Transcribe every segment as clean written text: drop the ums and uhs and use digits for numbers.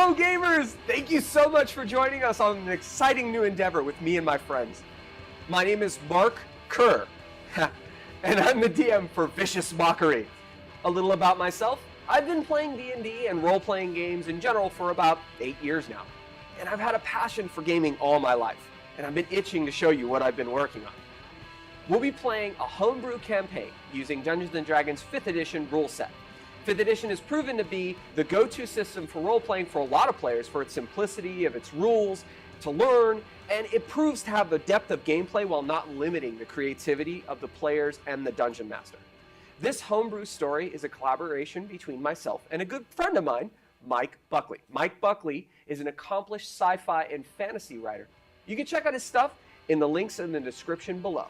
Hello gamers! Thank you so much for joining us on an exciting new endeavor with me and my friends. My name is Mark Kerr, and I'm the DM for Vicious Mockery. A little about myself, I've been playing D&D and role-playing games in general for about 8 years now. And I've had a passion for gaming all my life, and I've been itching to show you what I've been working on. We'll be playing a homebrew campaign using Dungeons & Dragons 5th edition rule set. 5th edition has proven to be the go-to system for role-playing for a lot of players for its simplicity of its rules to learn, and it proves to have the depth of gameplay while not limiting the creativity of the players and the dungeon master. This homebrew story is a collaboration between myself and a good friend of mine, Mike Buckley. Mike Buckley is an accomplished sci-fi and fantasy writer. You can check out his stuff in the links in the description below.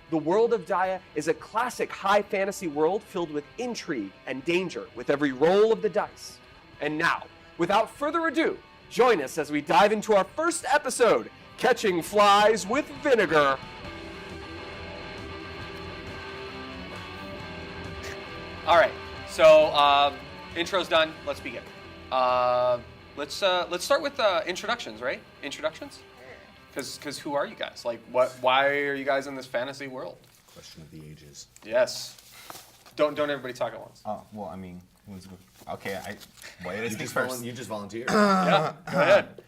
The world of Daya is a classic high fantasy world filled with intrigue and danger with every roll of the dice. And now, without further ado, join us as we dive into our first episode, Catching Flies with Vinegar. All right, so intro's done. Let's begin. Let's start with introductions, right? Introductions? Because who are you guys? Like, why are you guys in this fantasy world? Question of the ages. Yes. Don't everybody talk at once. Oh, well, I mean, okay, why did I speak just first? You just volunteered. Yeah, go ahead.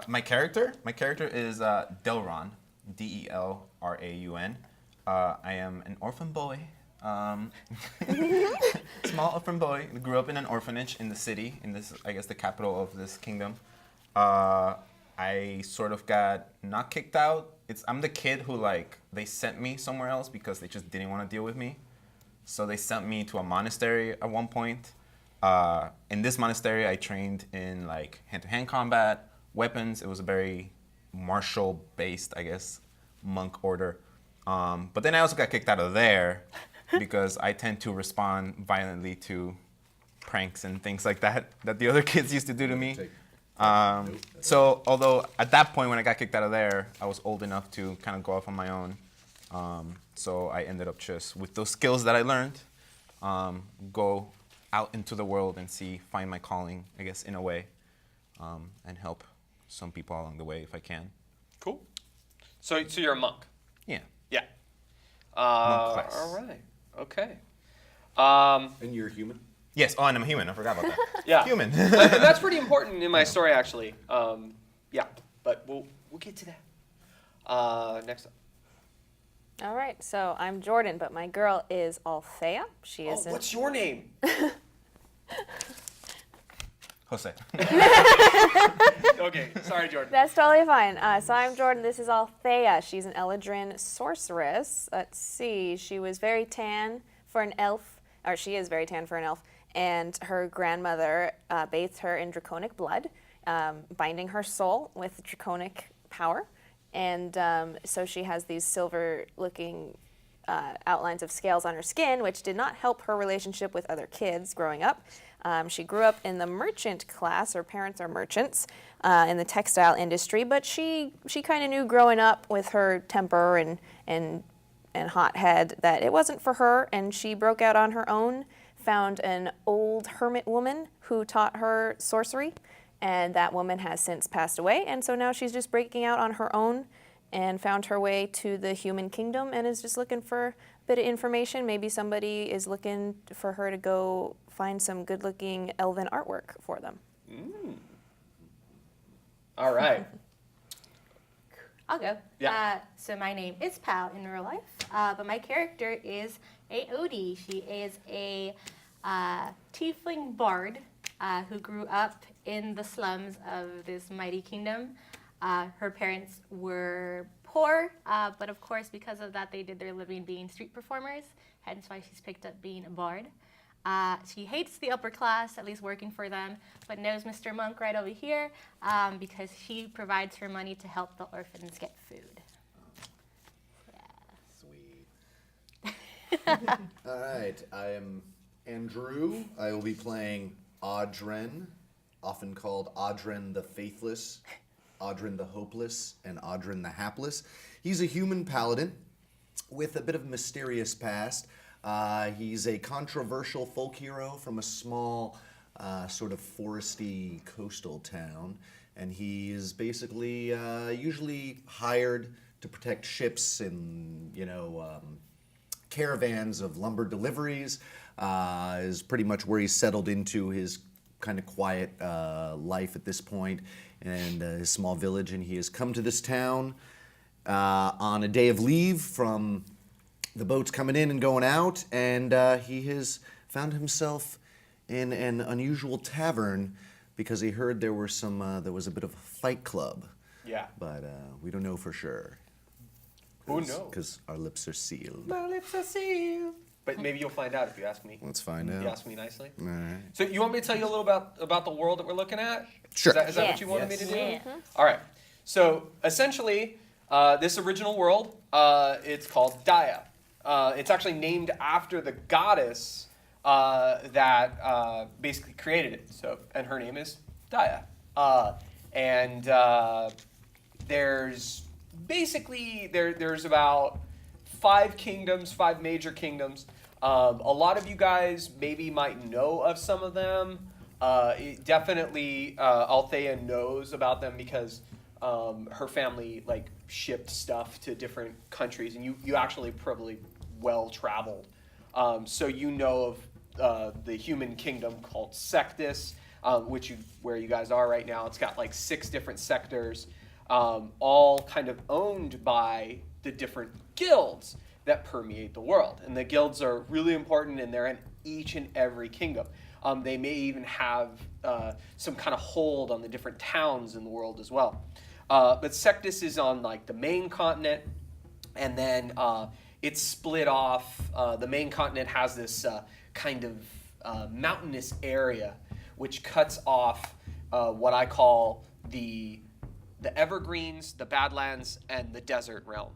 My character is Delraun, Delraun. I am an orphan boy. Small orphan boy. Grew up in an orphanage in the city, in this, I guess, the capital of this kingdom. I sort of got not kicked out. I'm the kid who, like, they sent me somewhere else because they just didn't want to deal with me. So they sent me to a monastery at one point. In this monastery, I trained in, like, hand-to-hand combat, weapons. It was a very martial-based, I guess, monk order. But then I also got kicked out of there because I tend to respond violently to pranks and things like that the other kids used to do to me. So although at that point when I got kicked out of there, I was old enough to kind of go off on my own. So I ended up just, with those skills that I learned, go out into the world and find my calling, I guess, in a way, and help some people along the way if I can. Cool. So you're a monk? Yeah. Yeah. Monk class. All right. Okay. And you're human? Yes. Oh, and I'm human. I forgot about that. Yeah. Human. And that's pretty important in my story, actually. Yeah, but we'll get to that. Next up. All right, so I'm Jordan, but my girl is Althea. She is. What's your name? Jose. Okay, sorry, Jordan. That's totally fine. So I'm Jordan. This is Althea. She's an Eladrin sorceress. Let's see. She was very tan for an elf, or she is very tan for an elf. And her grandmother bathed her in draconic blood, binding her soul with draconic power. And so she has these silver-looking outlines of scales on her skin, which did not help her relationship with other kids growing up. She grew up in the merchant class. Her parents are merchants in the textile industry, but she kind of knew growing up with her temper and hothead that it wasn't for her, and she broke out on her own. Found an old hermit woman who taught her sorcery, and that woman has since passed away, and so now she's just breaking out on her own and found her way to the human kingdom and is just looking for a bit of information. Maybe somebody is looking for her to go find some good-looking elven artwork for them. All right. I'll go. Yeah. So my name is Pal in real life, but my character is Odie. She is a tiefling bard who grew up in the slums of this mighty kingdom. Her parents were poor, but of course because of that they did their living being street performers, hence why she's picked up being a bard. She hates the upper class, at least working for them, but knows Mr. Monk right over here because he provides her money to help the orphans get food. Sweet. All right, I am Andrew. I will be playing Audren, often called Audren the Faithless, Audren the Hopeless, and Audren the Hapless. He's a human paladin with a bit of a mysterious past. He's a controversial folk hero from a small sort of foresty coastal town, and he is basically usually hired to protect ships and caravans of lumber deliveries. Is pretty much where he's settled into his kind of quiet life at this point, and his small village. And he has come to this town on a day of leave from the boats coming in and going out, and he has found himself in an unusual tavern because he heard there was a bit of a fight club. Yeah. But we don't know for sure. Who knows? Because our lips are sealed. My lips are sealed. But maybe you'll find out if you ask me. Let's find out. You ask me nicely. All right. So you want me to tell you a little about the world that we're looking at? Sure. Is that Yes. what you wanted me to do? Yeah. All right. So essentially, this original world, it's called Daya. It's actually named after the goddess that basically created it. So, and her name is Daya. There's basically there's about 5 kingdoms, 5 major kingdoms. A lot of you guys maybe might know of some of them. Definitely, Althea knows about them because her family shipped stuff to different countries, and you actually probably well traveled. So you know of the human kingdom called Sectus, where you guys are right now. It's got 6 different sectors, all kind of owned by the different guilds that permeate the world. And the guilds are really important, and they're in each and every kingdom. They may even have some kind of hold on the different towns in the world as well. But Sectus is on the main continent, and then it's split off. The main continent has this kind of mountainous area, which cuts off what I call the evergreens, the badlands, and the desert realm.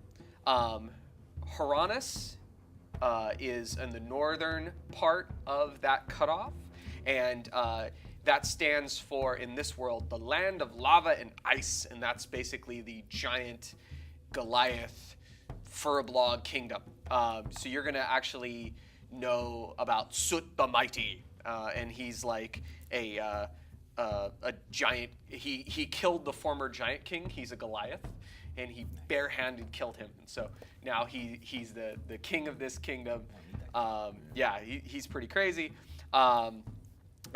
Haranis is in the northern part of that cutoff, and that stands for, in this world, the land of lava and ice, and that's basically the giant Goliath Furblog kingdom. So you're going to actually know about Sut the Mighty, and he's a giant. He killed the former giant king. He's a Goliath, and he barehanded killed him. And so now he's the king of this kingdom. He's pretty crazy.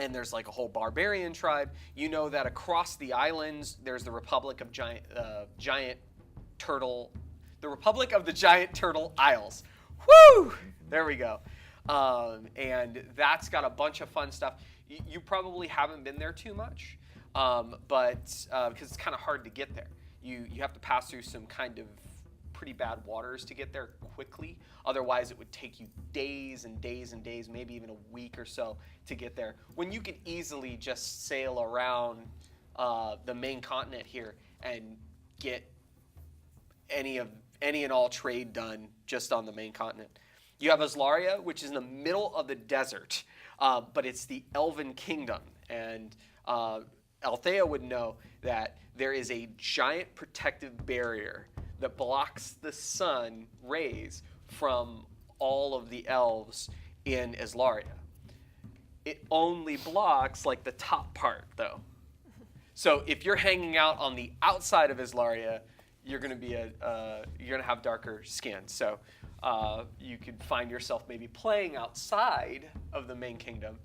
And there's a whole barbarian tribe. You know that across the islands, there's the Republic of Giant Turtle, the Republic of the Giant Turtle Isles. Woo! There we go. And that's got a bunch of fun stuff. You probably haven't been there too much, but because it's kind of hard to get there. You have to pass through some kind of pretty bad waters to get there quickly. Otherwise, it would take you days and days and days, maybe even a week or so to get there. When you could easily just sail around the main continent here and get any and all trade done just on the main continent. You have Aslaria, which is in the middle of the desert, but it's the Elven Kingdom. And Althea would know that there is a giant protective barrier that blocks the sun rays from all of the elves in Aslaria. It only blocks the top part, though. So if you're hanging out on the outside of Aslaria, you're going to have darker skin. So you could find yourself maybe playing outside of the main kingdom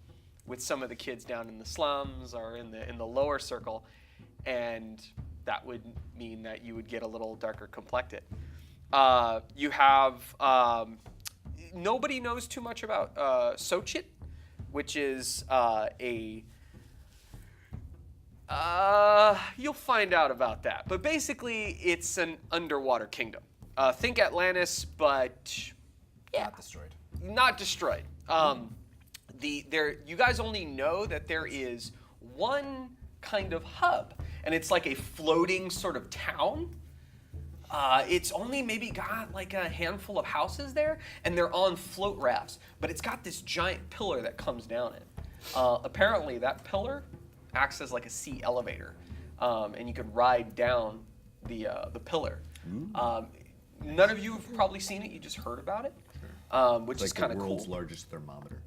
with some of the kids down in the slums or in the lower circle, and that would mean that you would get a little darker complected. You have nobody knows too much about Sochit, which is you'll find out about that. But basically, it's an underwater kingdom. Think Atlantis, but Not destroyed. not destroyed. You guys only know that there is one kind of hub, and it's like a floating sort of town. It's only maybe got a handful of houses there, and they're on float rafts. But it's got this giant pillar that comes down it. Apparently, that pillar acts as a sea elevator, and you could ride down the pillar. None of you have probably seen it. You just heard about it, which is kind of the cool. world's largest thermometer.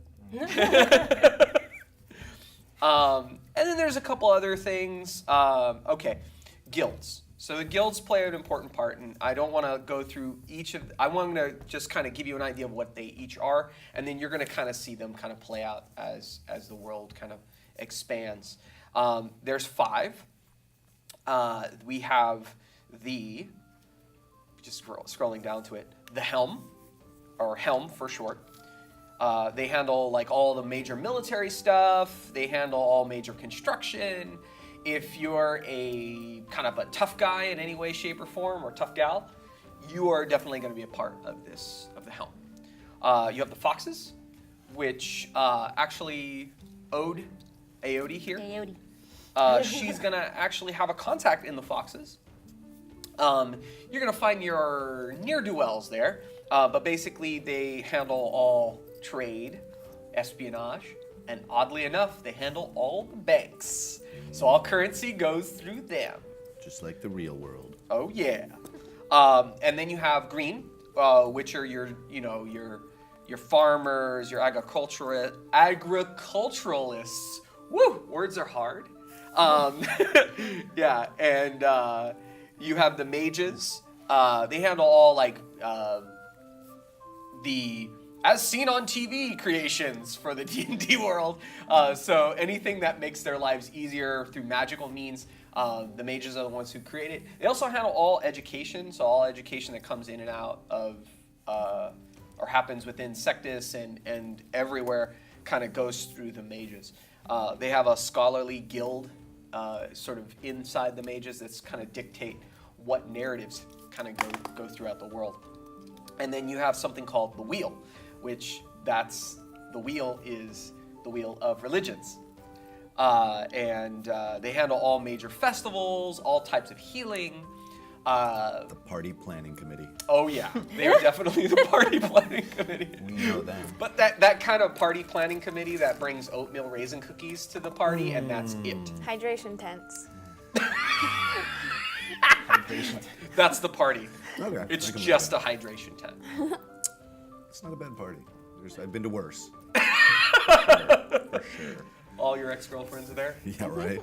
And then there's a couple other things. Okay, guilds. So the guilds play an important part, and I don't want to go through each of. I want to just kind of give you an idea of what they each are, and then you're going to kind of see them kind of play out as the world kind of expands. There's 5. We have the, just scrolling down to it, the Helm, or Helm for short. They handle like all the major military stuff. They handle all major construction. If you're a kind of a tough guy in any way, shape, or form, or tough gal, you are definitely going to be a part of the Helm. You have the Foxes, which actually Aodi here. Aodi. She's going to actually have a contact in the Foxes. You're going to find your ne'er-do-wells there, but basically they handle all trade, espionage, and oddly enough, they handle all the banks. So all currency goes through them. Just like the real world. Oh yeah. And then you have green, which are your farmers, your agriculturalists. Woo, words are hard. Yeah, and you have the mages. They handle all like the as seen on TV creations for the D&D world. So anything that makes their lives easier through magical means, the mages are the ones who create it. They also handle all education, so all education that comes in and out of, or happens within Sectus and everywhere kind of goes through the mages. They have a scholarly guild sort of inside the mages that's kind of dictate what narratives kind of go throughout the world. And then you have something called the Wheel, which the wheel is the wheel of religions. And they handle all major festivals, all types of healing. The party planning committee. Oh yeah, they are definitely the party planning committee. We know them. But that kind of party planning committee that brings oatmeal raisin cookies to the party, and that's it. Hydration tents. That's the party. Okay. It's I can just a live hydration tent. It's not a bad party. I've been to worse. For sure. All your ex-girlfriends are there? Yeah, right.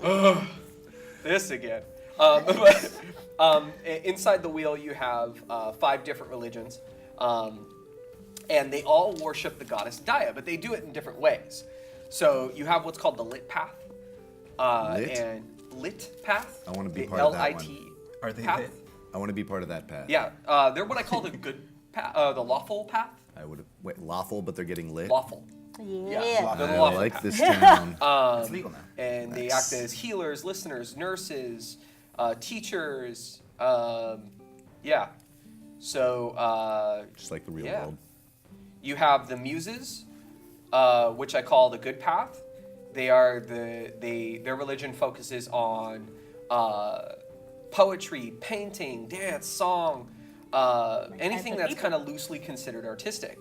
This again. Inside the wheel, you have 5 different religions, and they all worship the goddess Dia, but they do it in different ways. So you have what's called the Lit Path, Lit? and Lit Path. I wanna be the part of that L-I-T Are they path. lit? I want to be part of that path. Yeah, they're what I call the good path, the lawful path. I would wait lawful, but they're getting lit. Lawful. Yeah. They're the I lawful like path. this town. It's legal now. And they Nice. act as healers, listeners, nurses, teachers. Yeah. So Just like the real yeah. world. You have the muses, which I call the good path. They are their religion focuses on poetry, painting, dance, song, anything that's kind of loosely considered artistic.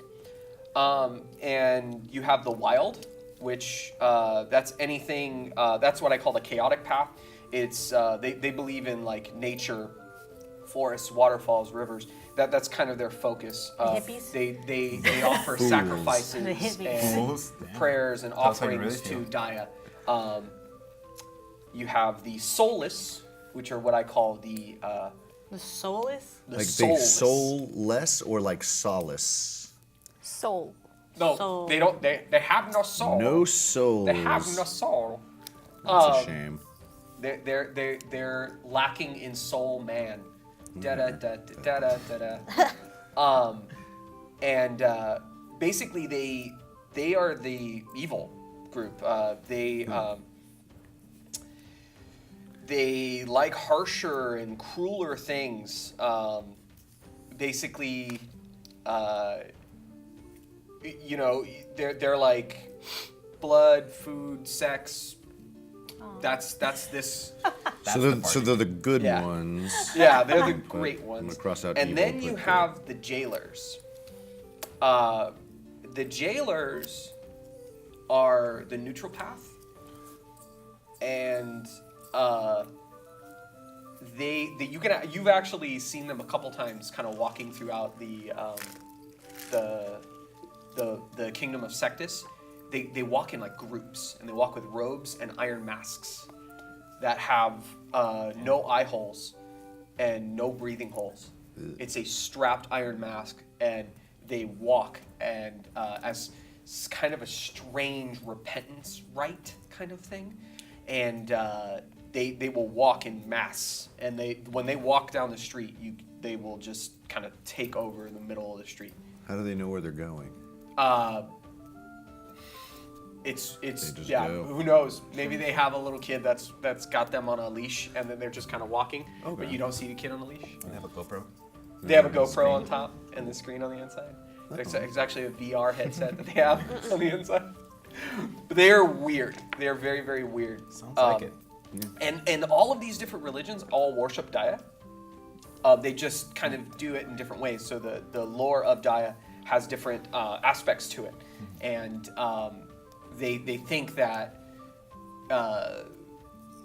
And you have the wild, which that's anything. That's what I call the chaotic path. It's they believe in like nature, forests, waterfalls, rivers. That's kind of their focus. hippies? They offer sacrifices The hippies. and Fools? Damn. prayers and Tell us how you offerings really to feel. Dia. You have the soulless, which are what I call the The soulless? Like they soulless. soulless or like solace? Soul. No, Soul. they don't. They have no soul. No souls. They have no soul. That's a shame. They're lacking in soul man. Da da da da da da da. And basically they are the evil group. They like harsher and crueler things. Basically, you know, they're like blood, food, sex. That's this. So they're the good Yeah. ones. Yeah, they're the But great I'm ones. gonna cross out And evil, then you put have the jailers. The jailers are the neutral path, and you've actually seen them a couple times, kind of walking throughout the kingdom of Sectus. they walk in like groups, and they walk with robes and iron masks that have no eye holes and no breathing holes. It's a strapped iron mask, and they walk and as kind of a strange repentance rite kind of thing, and they will walk in mass, and when they walk down the street, they will just kind of take over in the middle of the street. How do they know where they're going? It's They just yeah. go. Who knows? Maybe they have a little kid that's got them on a leash, and then they're just kind of walking. Okay. But you don't see the kid on the leash. They have a GoPro. They have a GoPro on top and the screen on the inside. It's actually a VR headset that they have on the inside. But they are weird. They are very, very weird. Sounds like it. And all of these different religions all worship Daya. They just kind of do it in different ways. So the lore of Daya has different aspects to it, and they think that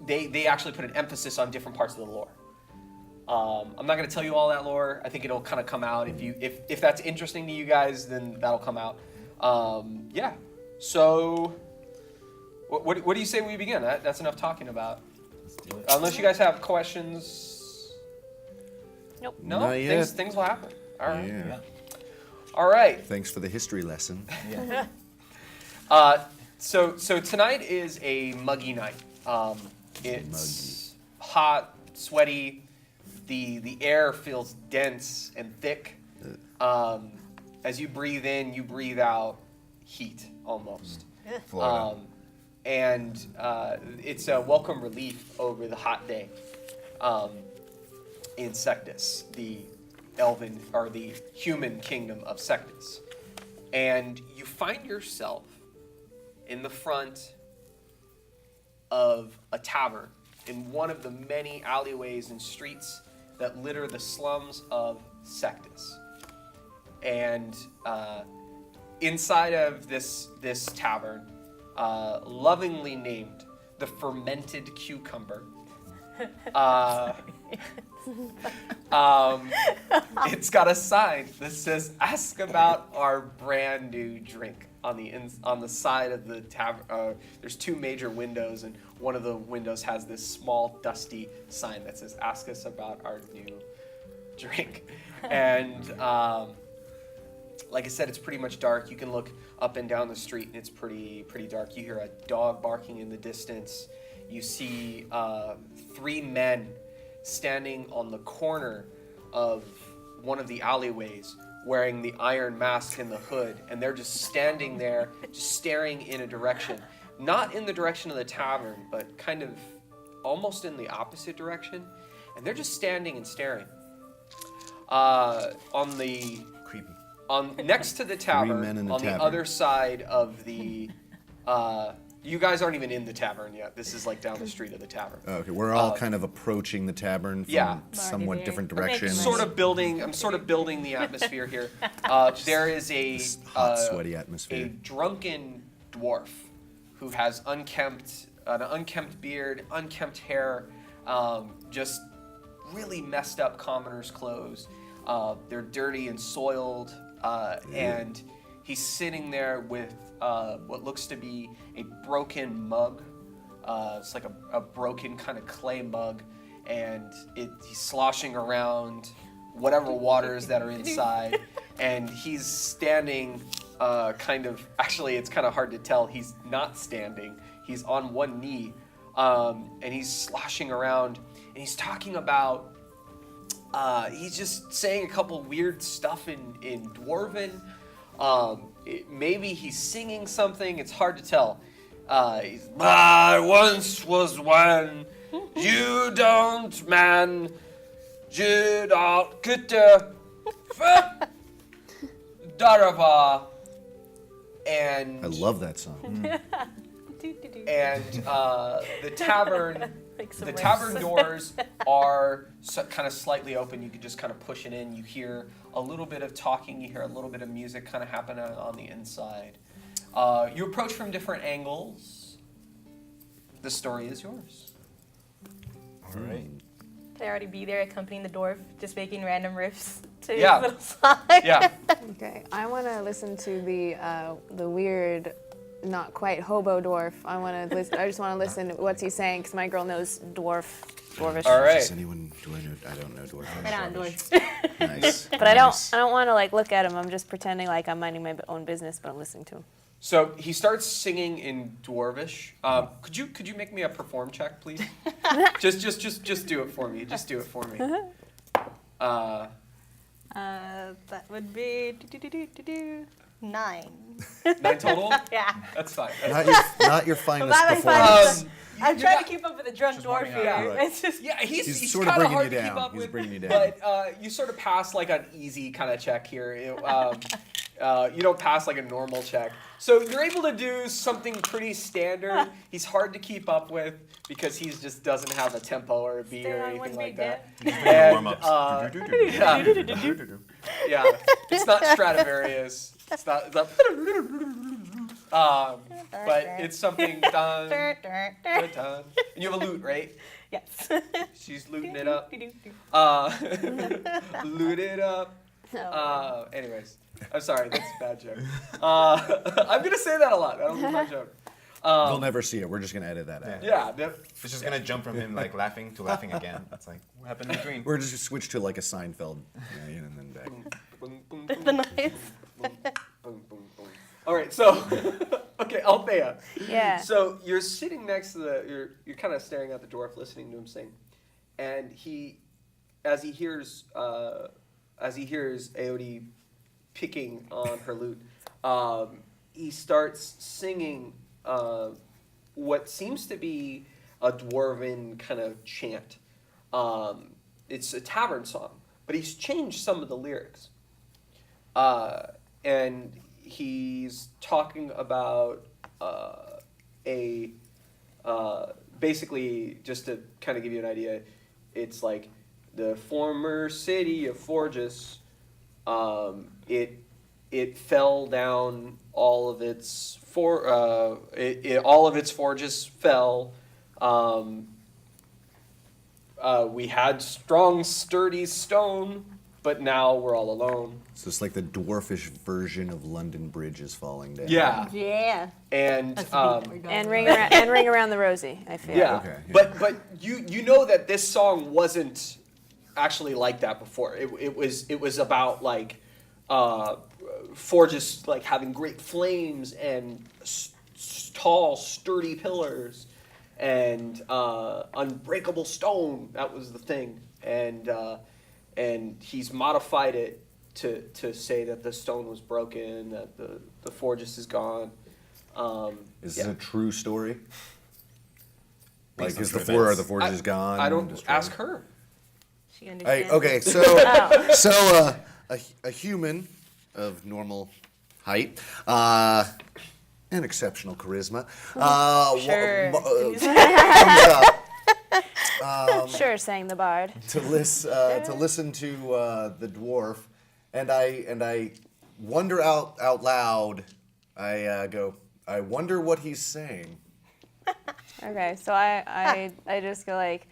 they actually put an emphasis on different parts of the lore. I'm not going to tell you all that lore. I think it'll kind of come out. If that's interesting to you guys, then that'll come out. Yeah. So, what do you say we begin? That's enough talking about. Let's do it. Unless you guys have questions. Nope. No, Not yet. things will happen. All right. Yeah. Yeah. All right. Thanks for the history lesson. Yeah. So tonight is a muggy night. It's hot, sweaty. The air feels dense and thick. As you breathe in, you breathe out heat almost. Florida. And it's a welcome relief over the hot day in Sectus, the elven or the human kingdom of Sectus. And you find yourself in the front of a tavern in one of the many alleyways and streets that litter the slums of Sectus. And inside of this tavern, lovingly named the Fermented Cucumber, it's got a sign that says "Ask about our brand new drink" on the side of the tavern. There's two major windows, and one of the windows has this small dusty sign that says "Ask us about our new drink." And like I said, it's pretty much dark. You can look up and down the street, and it's pretty dark. You hear a dog barking in the distance. You see 3 men standing on the corner of one of the alleyways wearing the iron mask and the hood, and they're just standing there, just staring in a direction. Not in the direction of the tavern, but kind of almost in the opposite direction. And they're just standing and staring. Creepy. Next to the tavern, men in the on tavern. the other side of the... you guys aren't even in the tavern yet. This is like down the street of the tavern. Okay, we're all kind of approaching the tavern from yeah. somewhat Already different there. Okay, directions. I'm sort of building the atmosphere here. There is a This hot, sweaty a atmosphere. drunken dwarf who has an unkempt beard, unkempt hair, just really messed up commoner's clothes. They're dirty and soiled, and he's sitting there with what looks to be a broken mug. It's like a broken kind of clay mug, and he's sloshing around whatever waters that are inside, and he's standing actually it's kind of hard to tell. He's not standing. He's on one knee, and he's sloshing around, and he's talking about he's just saying a couple weird stuff in Dwarven. Maybe he's singing something. It's hard to tell. I once was one. You don't, man. You don't get Darava. And I love that song. and the tavern. Like some The riffs. tavern doors are kind of slightly open. You can just kind of push it in. You hear a little bit of talking. You hear a little bit of music kind of happening on the inside. You approach from different angles. The story is yours. All right. Could I already be there accompanying the dwarf, just making random riffs to Yeah. his little song? Yeah. Okay, I want to listen to the weird not quite hobo dwarf. I just want to listen to what's he saying because my girl knows dwarvish. All right. Does anyone? Do I know? I don't know dwarf. Right on, dwarf. Nice. But I don't want to like look at him. I'm just pretending like I'm minding my own business, but I'm listening to him. So he starts singing in Dwarvish. Could you make me a perform check, please? just do it for me. Just do it for me. That would be 9. 9 total? Yeah. That's fine. Not your finest Not my performance. finest. I'm trying to keep up with the drunk dwarf warming up. here. Right. It's just Yeah, he's sort of kind of bringing hard you to keep down. up He's with. bringing you down. But you sort of pass like an easy kind of check here. You don't pass like a normal check. So you're able to do something pretty standard. He's hard to keep up with because he just doesn't have a tempo or a beat Stay or on anything one like beat, that. Warm And, ups. yeah, it's not Stradivarius. It's not. But it's something done. And you have a lute, right? yes. She's looting it up. Loot it up. Anyways, I'm sorry, that's a bad joke. I'm gonna say that a lot. That'll be my joke. You'll never see it. We're just gonna edit that out. Yeah. It's just gonna jump from him like laughing to laughing again. That's like what happened in between. We're just switch to like a Seinfeld, and then back. Boom, boom, The boom, noise. boom, boom, boom. All right, so okay, Althea. Yeah. So you're sitting next to you're kind of staring at the dwarf, listening to him sing, and as he hears Aode picking on her lute, he starts singing what seems to be a dwarven kind of chant. It's a tavern song, but he's changed some of the lyrics. And he's talking about basically, just to kind of give you an idea, it's like the former city of Forgus, it fell down, all of its all of its forges fell. We had strong, sturdy stone, but now we're all alone. So it's like the dwarfish version of London Bridge is falling down. Yeah, Yeah. and That's the beat we're going And with. ring around the rosy. I feel. yeah. Okay, yeah. But you know that this song wasn't actually like that before. It was about like forges like having great flames and tall, sturdy pillars and unbreakable stone. That was the thing, and he's modified it to say that the stone was broken, that the forges is gone. Is this a true story? Like, Based on is the true events. forges gone? I don't and destroyed? ask her. She understands. Okay, so Oh. a human of normal height, and exceptional charisma, Sure. comes up Sure, sang the bard. to listen to the dwarf, and I wonder out loud. I go, I wonder what he's saying. Okay, so I just go like,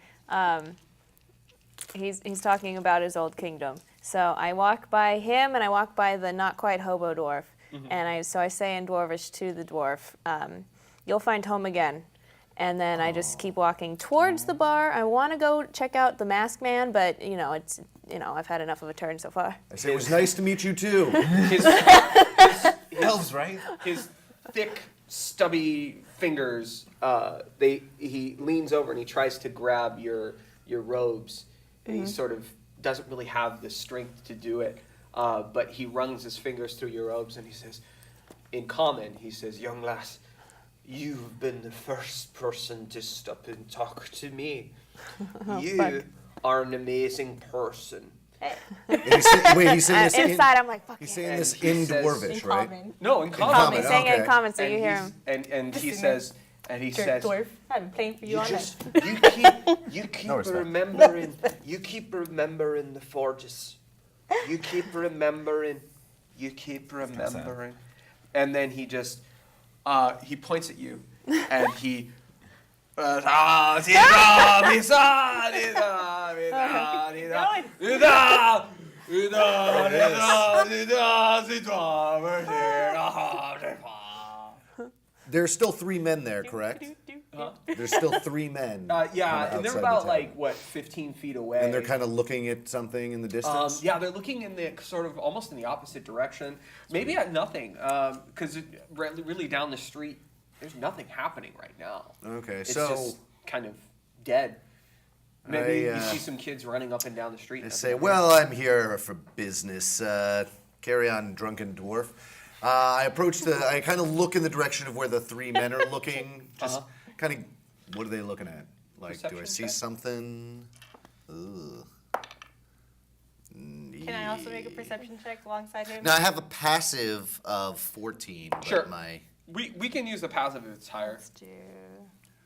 he's talking about his old kingdom. So I walk by him and I walk by the not quite hobo dwarf, and I say in Dwarvish to the dwarf, "You'll find home again." And then I just keep walking towards the bar. I want to go check out the Masked Man, but I've had enough of a turn so far. I say, it was nice to meet you too. His Elves, right? his thick, stubby fingers, he leans over and he tries to grab your robes. And he sort of doesn't really have the strength to do it, but he runs his fingers through your robes and he says, in common, he says, "Young lass, you've been the first person to stop and talk to me. You are an amazing person." And he's saying this Inside, I'm like, fuck he's yeah. saying this And he in says- Dwarvish, In right? common. No, in common. common. He's saying it in Okay. comments, so you And hear he's- him. And he Just says, Jerk dwarf. I've been playing for you all night. you keep No respect. remembering the forges. You keep remembering. And then he just he points at you and he There's still 3 men there, correct? There's still 3 men. Yeah, kinda and they're outside about the like town. what 15 feet away. And they're kind of looking at something in the distance. Yeah, they're looking in the sort of almost in the opposite direction. Maybe at nothing, because really down the street, there's nothing happening right now. Okay, It's so just kind of dead. Maybe I, you see some kids running up and down the street. I and say, everything. well, I'm here for business. Carry on, drunken dwarf. I kind of look in the direction of where the 3 men are looking. Just kind of, what are they looking at? Like, do I Perception see check? something? Ugh. Can I also make a perception check alongside him? Now, I have a passive of 14. But Sure. My, We can use the passive if it's higher. Let's do.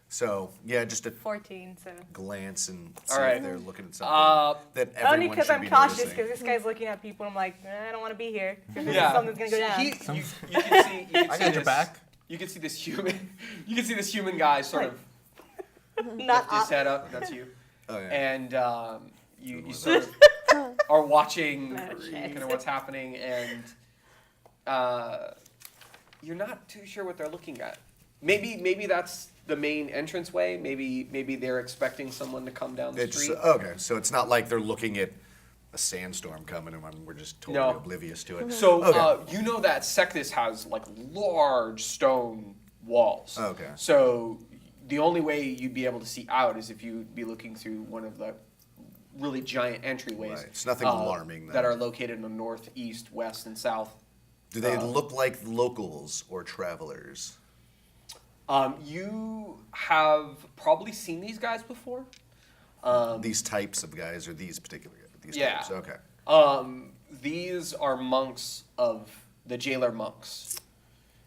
so, yeah, just a 14, so. glance and see All right. if they're looking at something that everyone Only because should I'm be cautious, noticing. because this guy's looking at people, and I'm like, I don't want to be here. Yeah. Something's going to go down. You can see. You can I see got your back. You can see this human. You can see this human guy sort of Not lift his head up. That's you. Oh, yeah. And you sort of are watching kind of what's happening, and you're not too sure what they're looking at. Maybe that's the main entranceway. Maybe they're expecting someone to come down the It's street. okay, so it's not like they're looking at a sandstorm coming and we're just totally No. oblivious to it. So Okay. you know that Sectus has like large stone walls. Okay. So the only way you'd be able to see out is if you'd be looking through one of the really giant entryways. Right. It's nothing alarming then. That are located in the north, east, west, and south. Do they look like locals or travelers? You have probably seen these guys before. These types of guys or these particular guys? These Yeah. types, okay. These are monks of the jailer monks.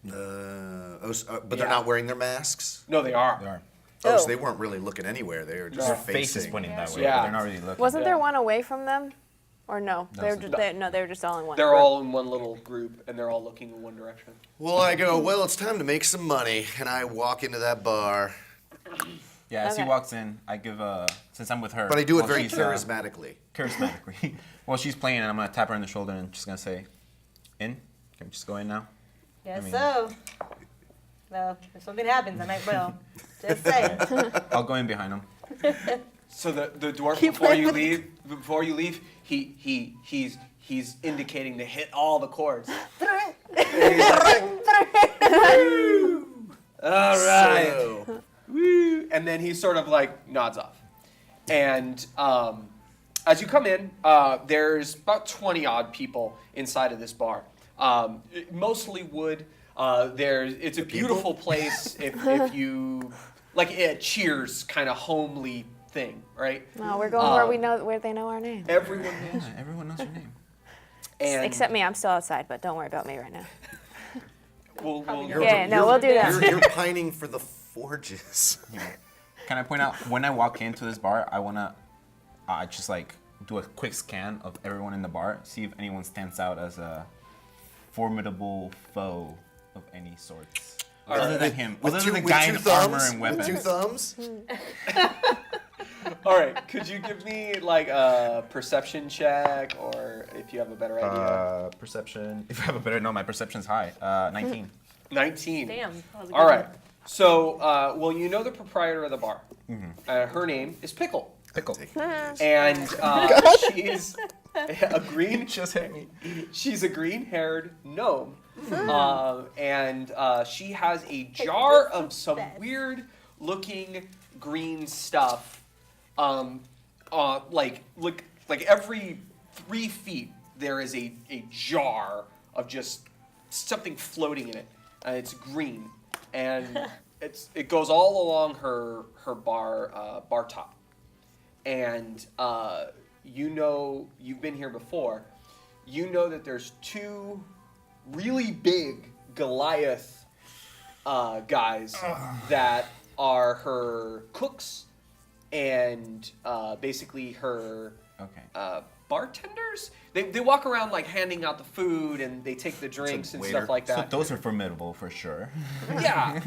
But they're Yeah. not wearing their masks? No, they are. They are. Oh, so Oh. they weren't really looking anywhere. They were just No. Their face is facing. pointing that way, Yeah. but they're not really looking. Wasn't there Yeah. one away from them? Or no? No, They were it's just, no, they were just all in one. They're group. all in one little group, and they're all looking in one direction. Well, I go, well, it's time to make some money. And I walk into that bar. Yeah, as he Okay. walks in, I give since I'm with her. But I do it while very she's, charismatically. charismatically. Well, she's playing, and I'm gonna tap her on the shoulder and just gonna say, "In? Can we just go in now?" Yes, mean- so. Well, if something happens, I might will. Just saying. I'll go in behind him. So the dwarf Keep before you leave, he's indicating to hit all the chords. All right. So, Woo. And then he sort of like nods off. And as you come in, there's about 20 odd people inside of this bar. Mostly wood. It's a beautiful place if you like a Cheers kind of homely thing, right? No, we're going where we know where they know our name. Everyone knows. Yeah, everyone knows your name. And Except me, I'm still outside, but don't worry about me right now. we'll Yeah, no, we'll do that. you're pining for the forges. Can I point out when I walk into this bar, I wanna just like do a quick scan of everyone in the bar, see if anyone stands out as a formidable foe of any sorts. Other than him, other than the guy in armor and With 2 weapons. thumbs? All right, could you give me like a perception check, or if you have a better idea? Perception. If I have a better, no, my perception's high. 19. 19. Damn. That was a good All right. one. So, well, you know the proprietor of the bar. Her name is Pickle, Pickle. and she's a green. Just hit me. She's a green-haired gnome, and she has a jar of some weird-looking green stuff. Like every 3 feet there is a jar of just something floating in it. It's green, and it goes all along her bar top. And you know, you've been here before. You know that there's 2 really big Goliath guys that are her cooks and basically her bartenders. They walk around like handing out the food, and they take the drinks and waiter. stuff like So that. those are formidable for sure. Yeah.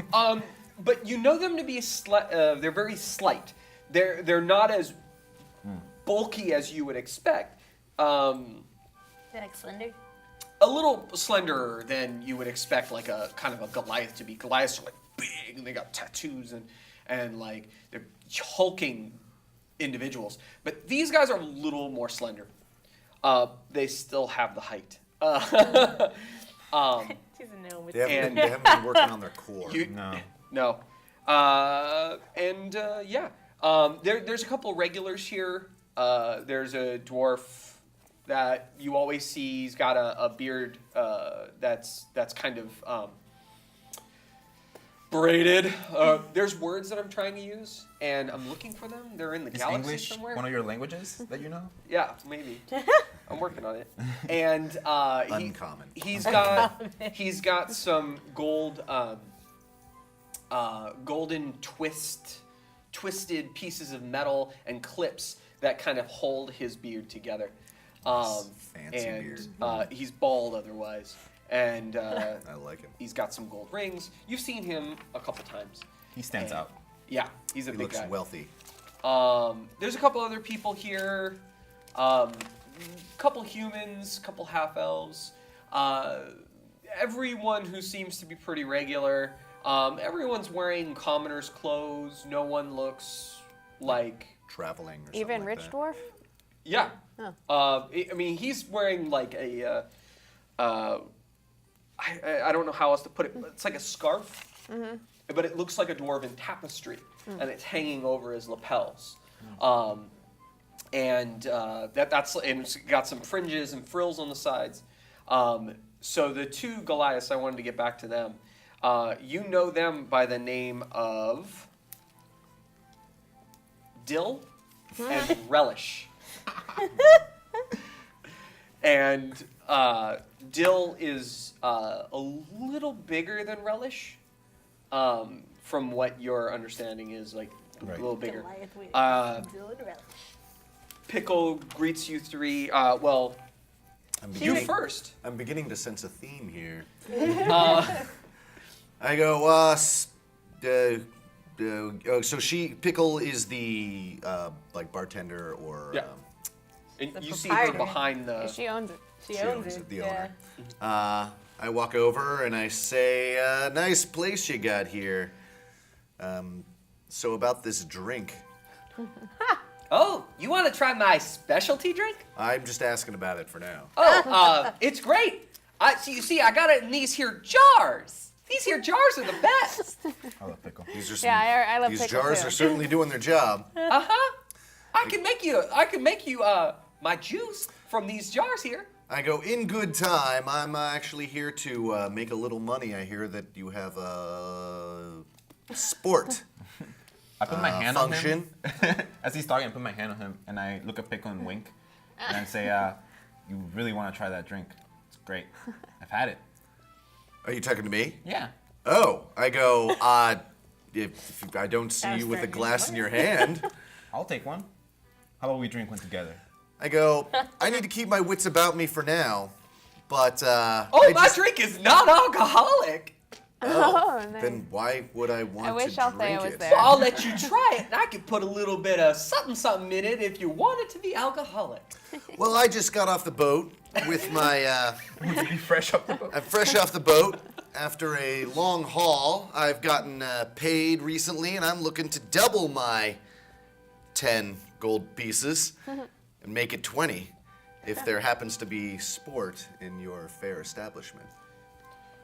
But you know them to be they're very slight. They're not as bulky as you would expect. Like slender? a little slenderer than you would expect, like a kind of a Goliath to be. Goliaths are like big, and they got tattoos and like they're hulking individuals. But these guys are a little more slender. They still have the height. She's a gnome with They haven't been working on their core. No. There's a couple regulars here. There's a dwarf that you always see. He's got a beard that's kind of braided. There's words that I'm trying to use, and I'm looking for them. They're in the Is galaxy English somewhere. one of your languages that you know? Yeah, maybe. I'm working on it. And Uncommon. he's got some gold, golden twisted pieces of metal and clips that kind of hold his beard together. Fancy beard. He's bald otherwise, and I like him. he's got some gold rings. You've seen him a couple times. He stands out. Yeah, he's a He big looks guy. wealthy. There's a couple other people here. Couple humans, couple half elves. Everyone who seems to be pretty regular. Everyone's wearing commoner's clothes. No one looks like. Traveling or Even something rich like that. dwarf? Yeah. Oh. I mean, he's wearing like a. I don't know how else to put it. It's like a scarf, but it looks like a dwarven tapestry, and it's hanging over his lapels. And it's got some fringes and frills on the sides. So the two Goliaths, I wanted to get back to them. You know them by the name of Dill and Relish. And Dill is a little bigger than Relish, from what your understanding is, like a little bigger. Goliath with Dill and relish. Pickle greets you three. I'm You beginning, first. I'm beginning to sense a theme here. Uh, I go, so Pickle is the like bartender or Yeah. and The you see her proprietor. behind the. She owns it. She She owns owns it. it, the yeah. owner. I walk over and I say, nice place you got here. So about this drink, Oh, you want to try my specialty drink? I'm just asking about it for now. Oh, it's great. You see, I got it in these here jars. These here jars are the best. I love pickle. These are some, Yeah, I love these pickle jars too. are certainly doing their job. I can make you my juice from these jars here. I go, in good time. I'm actually here to make a little money. I hear that you have a sport I put my hand on function. him. As he's talking, I put my hand on him and I look at Pickle and wink. And I say, you really want to try that drink. It's great. I've had it. Are you talking to me? Yeah. Oh, I go, if I don't see That you with a was glass in your hand, I'll take one. How about we drink one together? I go, I need to keep my wits about me for now, but My drink is not alcoholic. Oh, nice. then why would I want I wish to Althea drink was it? there. Well, I'll let you try it, and I can put a little bit of something in it if you want it to be alcoholic. Well, I just got off the boat with my, Would you be fresh up the boat? I'm fresh off the boat after a long haul. I've gotten paid recently, and I'm looking to double my 10 gold pieces and make it 20 if there happens to be sport in your fair establishment.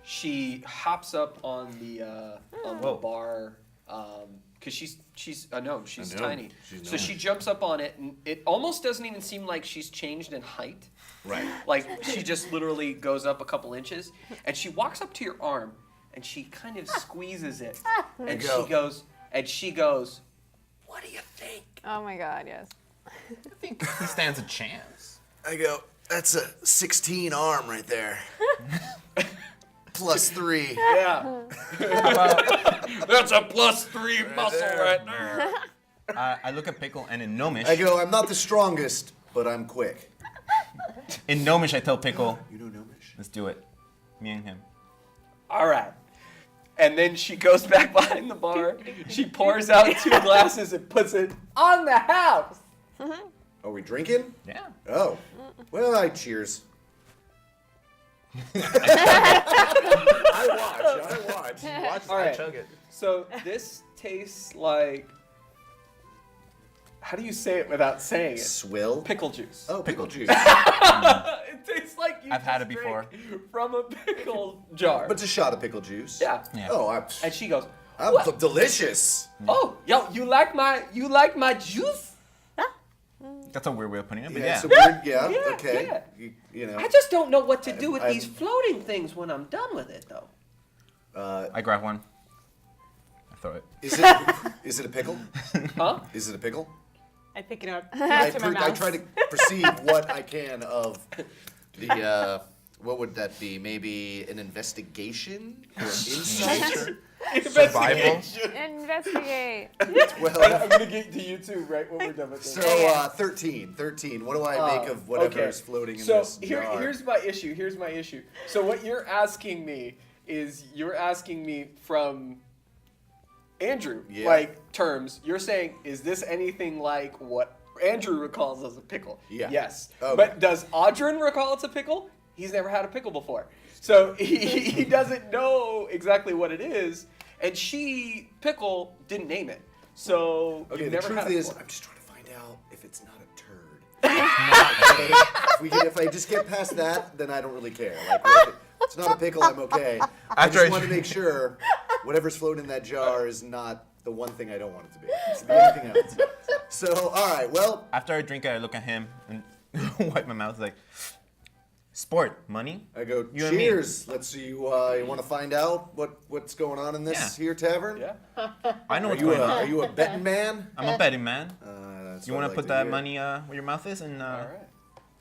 She hops up on the Whoa. bar because she's a gnome. She's A gnome. tiny. She's So gnome. she jumps up on it, and it almost doesn't even seem like she's changed in height. Right. Like she just literally goes up a couple inches, and she walks up to your arm, and she kind of squeezes it, and go. she goes, "What do you think?" Oh my god, yes. I think he stands a chance. I go, that's a 16 arm right there. Plus 3. Yeah. That's a +3 muscle there. right there. I look at Pickle and in Gnomish, I go, I'm not the strongest, but I'm quick. in Gnomish I tell Pickle, You know Gnomish? let's do it. Me and him. All right. And then she goes back behind the bar. She pours out 2 glasses and puts it on the house. Are we drinking? Yeah. Oh. Well, I cheers. I watch. You watch, All I right. chug it. So this tastes like. How do you say it without saying it? Swill. Pickle juice. Oh, pickle juice. It tastes like you I've had just it before. drank from a pickle jar. But it's a shot of pickle juice. Yeah. Yeah. Oh, And she goes, I'm "What? delicious. Oh, yo, you like my juice? That's a weird way of putting it, but Yeah, yeah. it's a weird. Yeah. Yeah, okay. yeah. You know. I just don't know what to do with I'm- these floating things when I'm done with it, though. I grab one. I throw it. Is it a pickle? Huh? Is it a pickle? I pick it up. I to my mouth. try to perceive what I can of the. What would that be? Maybe an investigation or insight? Survival. Investigate. Well, I'm gonna get to you too, right when we're done with this. so 13. What do I make of whatever okay. is floating in so this jar? here's my issue. So what you're asking me is from Andrew, Yeah. like terms. You're saying, is this anything like what Andrew recalls as a pickle? Yeah. Yes. Okay. But does Audrin recall it's a pickle? He's never had a pickle before. So he doesn't know exactly what it is. And Pickle, didn't name it. So Okay, you've the never truth had it is, before. I'm just trying to find out if it's not a turd. If I just get past that, then I don't really care. Like, if it's not a pickle, I'm okay. I After just I- want to make sure whatever's floating in that jar is not the one thing I don't want it to be. It's anything else. So, all right, well, After I drink it, I look at him and wipe my mouth like, sport, money? I go, You and me. cheers. Let's see, you want to find out what's going on in this Yeah. here tavern? Yeah. I know Are what's you, going a, on. are you a betting man? I'm a betting man. That's You what want I to like put that hear. money where your mouth is and All right.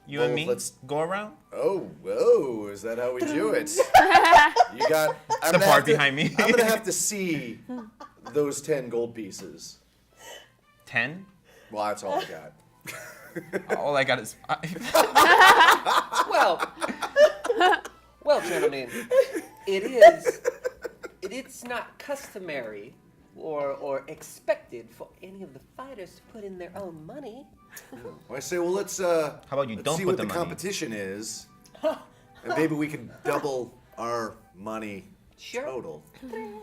you Well, and me let's- go around? Oh, whoa, is that how we do it? You got I'm The gonna part have to- behind me. I'm gonna have to see those 10 gold pieces. 10? Well, that's all I got. All I got is 5. Well, gentlemen, it's not customary or expected for any of the fighters to put in their own money. Well, I say, well, let's about you let's don't see put what the the money? competition is, and maybe we can double our money Sure. total. Do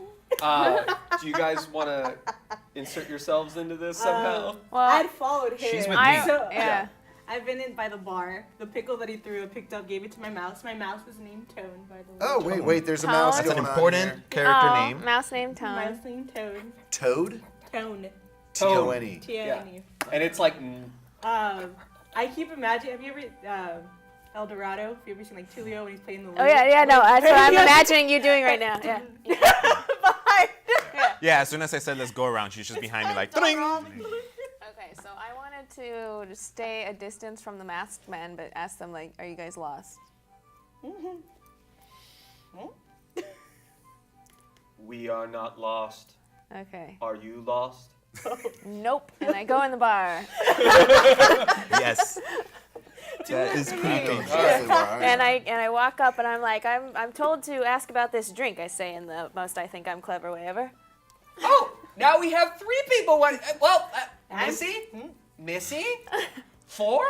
you guys want to insert yourselves into this somehow? Well, I'd followed him. She's with I, me. So, yeah. I've been in by the bar. The pickle that he threw, I picked up, gave it to my mouse. My mouse is named Tone, by the way. Oh, wait, there's a mouse That's That's going an on important here. character Oh, name. mouse named Tone. Mouse named Tone. Toad? Tone. T-O-N-E. T-O-N-E. And it's like, I keep imagining. Have you ever El Dorado? Have you ever seen like Tulio when he's playing the? Oh yeah, no, that's what I'm imagining you doing right now. Yeah. Yeah, as soon as I said let's go around, she's just behind me like, "Ding!" Okay, so I wanted to stay a distance from the masked men, but ask them like, "Are you guys lost?" we are not lost. Okay. Are you lost? Nope. And I go in the bar, Yes. That is I know creepy. exactly where I and am. I walk up, and I'm like, I'm told to ask about this drink. I say in the most I think I'm clever way ever. Oh, now we have 3 people. I'm- Missy, 4,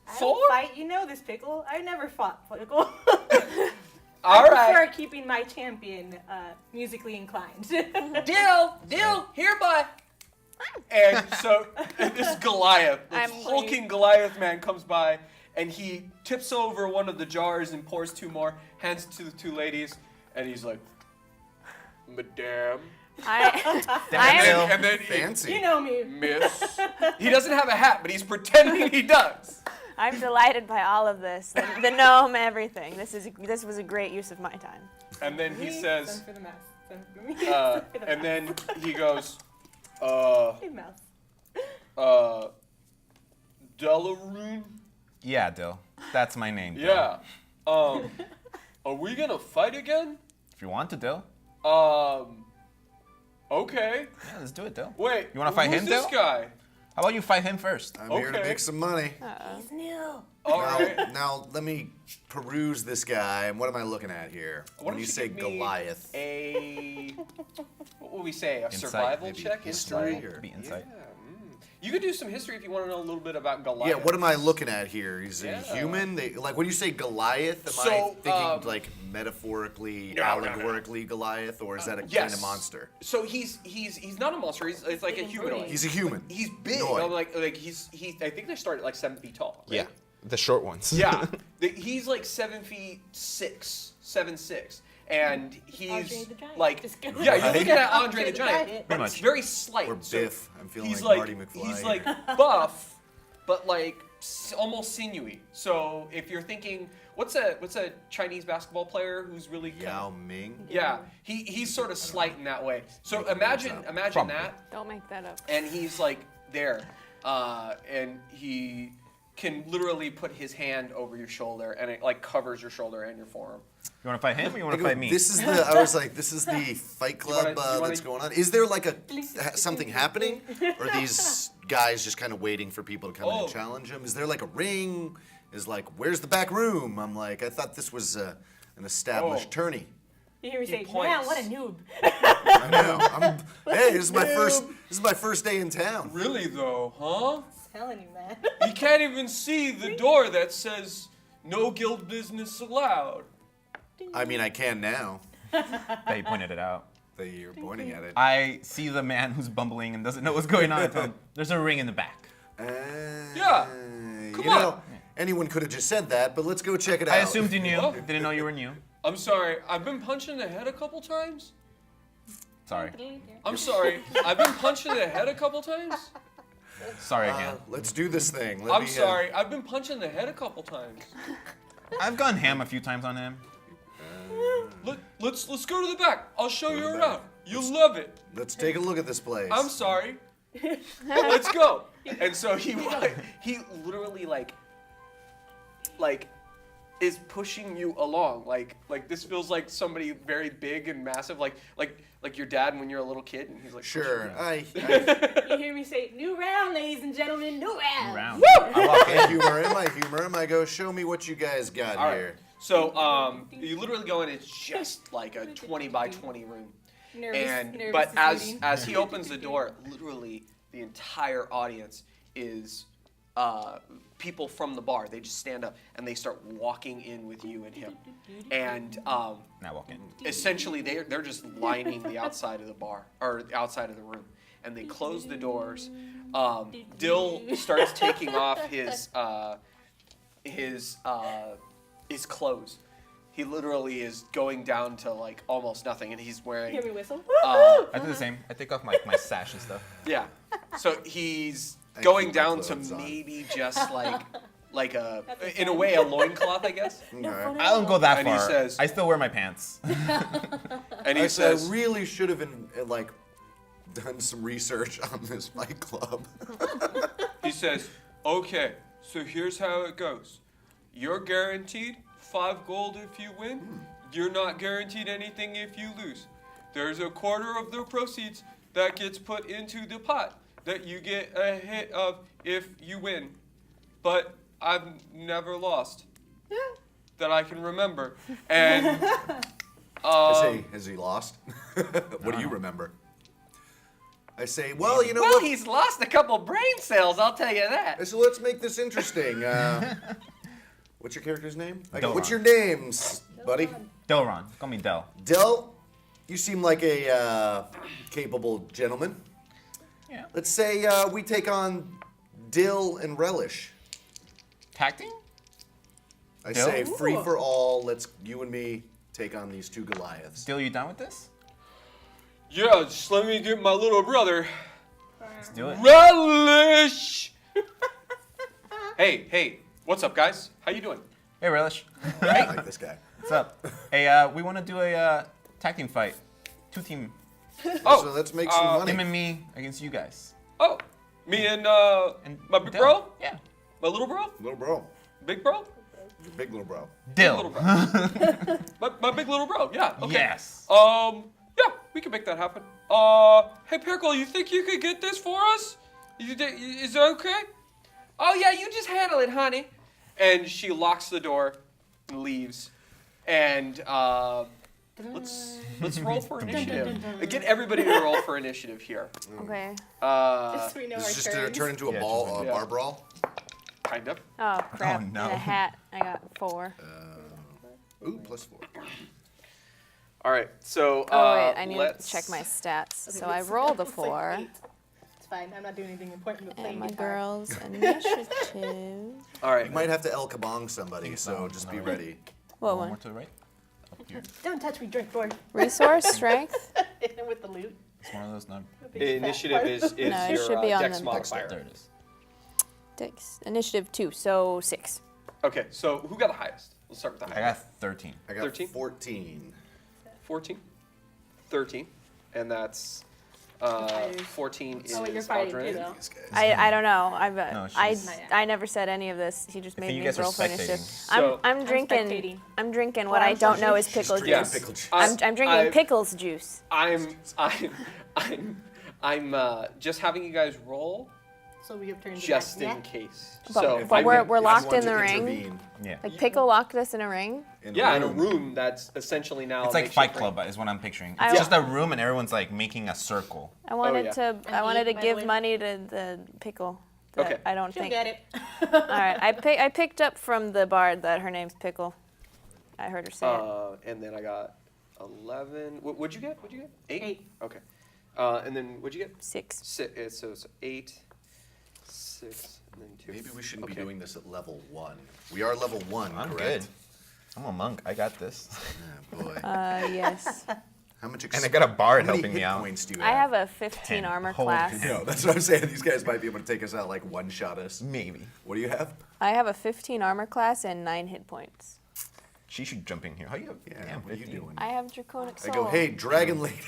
I 4. don't fight. You know this pickle. I never fought pickle. All I right. prefer keeping my champion musically inclined. Deal, hereby. And so this Goliath, this I'm hulking Goliath man comes by, and he tips over one of the jars and pours 2 more, hands it to the 2 ladies, and he's like, Madame. And then he, Fancy. You know me. Miss. He doesn't have a hat, but he's pretending he does. I'm delighted by all of this. The gnome, everything. This was a great use of my time. And then he Me, says, some for the mouse. Some for me. some for the and mouse. then he goes, Hey, mouse. Delaroon? Yeah, Dill. That's my name. Dill. Yeah. Are we gonna fight again? If you want to, Dill. Okay. Yeah, let's do it, Dill. Wait. You wanna fight who's him, this Dill? guy? How about you fight him first? I'm here to Okay. make some money. He's new. All Now, right. now let me peruse this guy. And what am I looking at here? Why When don't you say give me Goliath, what would we say? A Insight, survival maybe check? history Insight? or- Be insight. Yeah. You could do some history if you want to know a little bit about Goliath. Yeah, what am I looking at here? He's Yeah. a human? Like, when you say Goliath, am I So, thinking, like, metaphorically, No. allegorically Goliath, or is that a kind Yes. of monster? So he's not a monster. It's like a humanoid. He's a human. He's big. Noid. I'm like he's I think they start at like 7 feet tall. Right? Yeah, the short ones. Yeah. He's like 7'6", and he's Andre the Giant. like Just kidding. yeah, you're Right? looking at Andre the Giant, Giant. but Pretty it's much. very slight. Or So Biff. I'm feeling he's like Marty McFly. he's here. like buff, but like almost sinewy. So if you're thinking, what's a Chinese basketball player who's really Yao Ming? yeah, he's sort of slight in that way. So imagine Probably. that. Don't make that up. And he's like there, and he can literally put his hand over your shoulder, and it like covers your shoulder and your forearm. You want to fight him or you want I to go, fight me? this is the. I was like, this is the Fight Club you wanna- that's going on. Is there like something happening, or are these guys just kind of waiting for people to come in and challenge them? Is there like a ring? Is like, where's the back room? I'm like, I thought this was an established tourney. You hear me say, points. man, what a noob. I know. Hey, this is my first day in town. Really though, huh? Telling you, man. You can't even see the door that says "No guild business allowed." I mean, I can now That he pointed it out. that you're pointing at it. I see the man who's bumbling and doesn't know what's going on. There's a ring in the back. Yeah. You Come on. know, anyone could have just said that, but let's go check it out. I assumed you knew. Oh. Didn't know you were new. I'm sorry. I've been punched in the head a couple times. Sorry. I'm sorry. I've been punched in the head a couple times. Sorry again. Let's do this thing. I'm sorry. I've been punched in the head a couple times. I've gone ham a few times on him. Let's go to the back. I'll show you to the around. back. You'll love it. Let's take a look at this place. I'm sorry. Let's go. And so he literally like is pushing you along. Like this feels like somebody very big and massive, like your dad when you're a little kid, and he's like Sure. You hear me say, new round, ladies and gentlemen, new round. Round. I walk in. humor him. I go, show me what you guys got All right. here. So you literally go in. It's just like a 20 by 20 room. Nervous But is as he opens the door, literally the entire audience is people from the bar. They just stand up and they start walking in with you and him, and Now walk in. essentially they're just lining the outside of the bar or the outside of the room, and they close the doors. Dill starts taking off his clothes. He literally is going down to like almost nothing, and he's wearing Hear me whistle? I do the same. I take off my sash and stuff. yeah. So he's I going keep my down to clothes on. maybe just like a in a way a loincloth, I guess. Okay. I don't go that And he far. says- I still wear my pants. And he I says, really should have done some research on this Fight Club. he says, okay, so here's how it goes. You're guaranteed 5 gold if you win. You're not guaranteed anything if you lose. There's a quarter of the proceeds that gets put into the pot that you get a hit of if you win. But I've never lost that I can remember. And Has he lost? What do you remember? I say, well, you know well, what? he's lost a couple brain cells, I'll tell you that. So let's make this interesting. What's your character's name? Delron. What's your name, buddy? Delron. Call me Del. Del, you seem like a capable gentleman. Yeah. Let's say we take on Dill and Relish. Tacting? I Dill? say free for all. Let's you and me take on these 2 Goliaths. Dill, you down with this? Yeah, just let me get my little brother. Let's do it. Relish! Hey, what's up, guys? How you doing? Hey, Relish. I like this guy. What's up? Hey, we want to do a tag team fight. 2-team. Oh, So let's make some money. Him and me against you guys. oh, me and my big Del. bro, Yeah. my little bro, Little bro. big bro, Big little bro. Dill. little bro, my big little bro. Yeah. Okay. Yes. Yeah, we can make that happen. Hey, Pickle, you think you could get this for us? Is that okay? Oh yeah, you just handle it, honey. And she locks the door and leaves. And Does Let's roll for initiative. Get everybody to roll for initiative here. Okay. Just so we know This our is just to turns. turn into a Yeah, ball, Yeah. bar brawl. Kind of. Oh crap! Oh, no. And a hat. I got 4. Ooh, +4. All right. So Oh wait, I need to let's check my stats. Okay, So I let's- rolled a it's like 4. 8. It's fine. I'm not doing anything important but playing And my guitar. girl's initiative. All right. You might have to El Kabong somebody, so just be ready. What One more one? to the right. Up here. Don't touch me, drink board. Resource, strength. With the loot. It's one of those not. The initiative is No, it your should be on dex the- modifier. There it is. Dex. Initiative 2, so 6. Okay. So who got the highest? Let's start with the I highest. got 13. I got 13? 14. 14, 13, and that's 14 is Oh, wait, you're fighting Audrey. too, though. These guys. I don't know. No, she's- I never said any of this. He just I made think you me guys are roll for initiative. spectating. So- I'm drinking. spectating. I'm drinking Oh, what I I'm don't so know is she's pickle drinking juice. pickle juice. I'm drinking I- pickles juice. I'm just having you guys roll So we have turned just back. in case. But- So but I we're- would- we're If you locked want in to the ring. intervene Yeah. Like pickle locked us in a ring. in yeah, in a room. room that's essentially now. It's a like Fight makeshift Club is what I'm picturing. I- It's just a room and everyone's like making a circle. I wanted yeah. to. I And wanted to eat, by the give way. money to the pickle. that Okay. I don't She'll think. get it. All right. I picked up from the bard that her name's Pickle. I heard her say it. And then I got 11. What'd you get? What'd you get? 8? 8. Okay. And then what'd you get? 6. So it's 8, 6, and then 2. Maybe we shouldn't be Okay. doing this at level 1. We are level 1, I'm correct? good. I'm a monk. I got this. Oh, boy. Yes. How much And I got a bard how many helping me hit out. points do you I have? have a 15 10. armor Holy class. hell. That's what I'm saying. These guys might be able to take us out, like one-shot us. Maybe. What do you have? I have a 15 armor class and 9 hit points. She should jump in here. How you? Yeah, Damn, what are you 15. doing? I have draconic I soul. go, hey, Dragon Lady.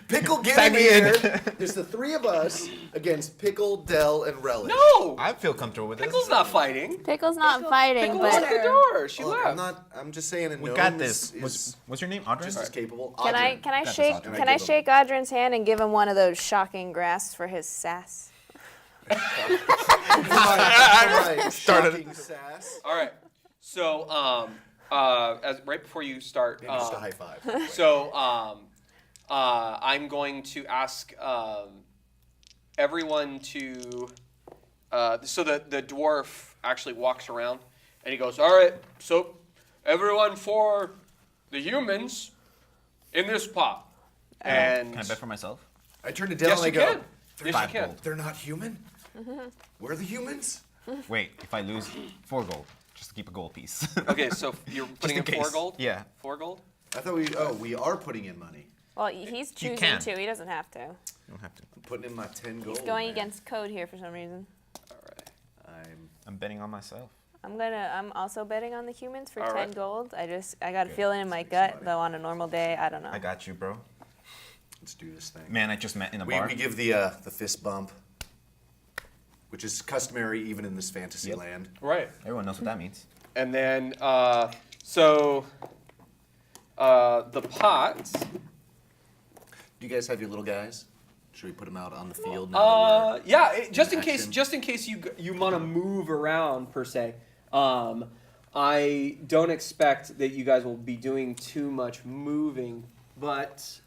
Pickle, get Tag in me here. in. It's the 3 of us against Pickle, Dell, and Relish. No! I feel comfortable with Pickle's this. not fighting. Pickle's not fighting, Pickle but locked the door. She Look, left. I'm just saying a We gnome got is- this. is What's your name? Audrey? just as capable. can I Audrey. can I That's shake Audrey. can I give him- shake Audrin's hand and give him one of those shocking grasps for his sass? Right, Started- shocking sass. All right. So, as right before you start, Maybe just a high five. so I'm going to ask everyone to. So the dwarf actually walks around and he goes, "All right, so everyone for the humans in this pot." And Can I bet for myself? I turn to Dell yes, and I you go, can. Yes, you 5 can. gold. they're not human? We're the humans? Wait, if I lose 4 gold, just to keep a gold piece. Okay, so you're putting in in 4 case. gold. Yeah. 4 gold. I thought we are putting in money. Well, he's choosing can. to. He doesn't have to. You don't have to. I'm putting in my 10 gold. He's going man. against code here for some reason. All right. I'm betting on myself. I'm also betting on the humans for All 10 right. gold. I got a Good. feeling in my Let's make gut some money. though on a normal day. I don't know. I got you, bro. Let's do this thing. Man, I just met in a We bar. give the fist bump, which is customary even in this fantasy Yep. land. Right. Everyone knows what that means. And then, so the pot. Do you guys have your little guys? Should we put them out on the field now that Yeah, just in action. case you want to move around per se. I don't expect that you guys will be doing too much moving, but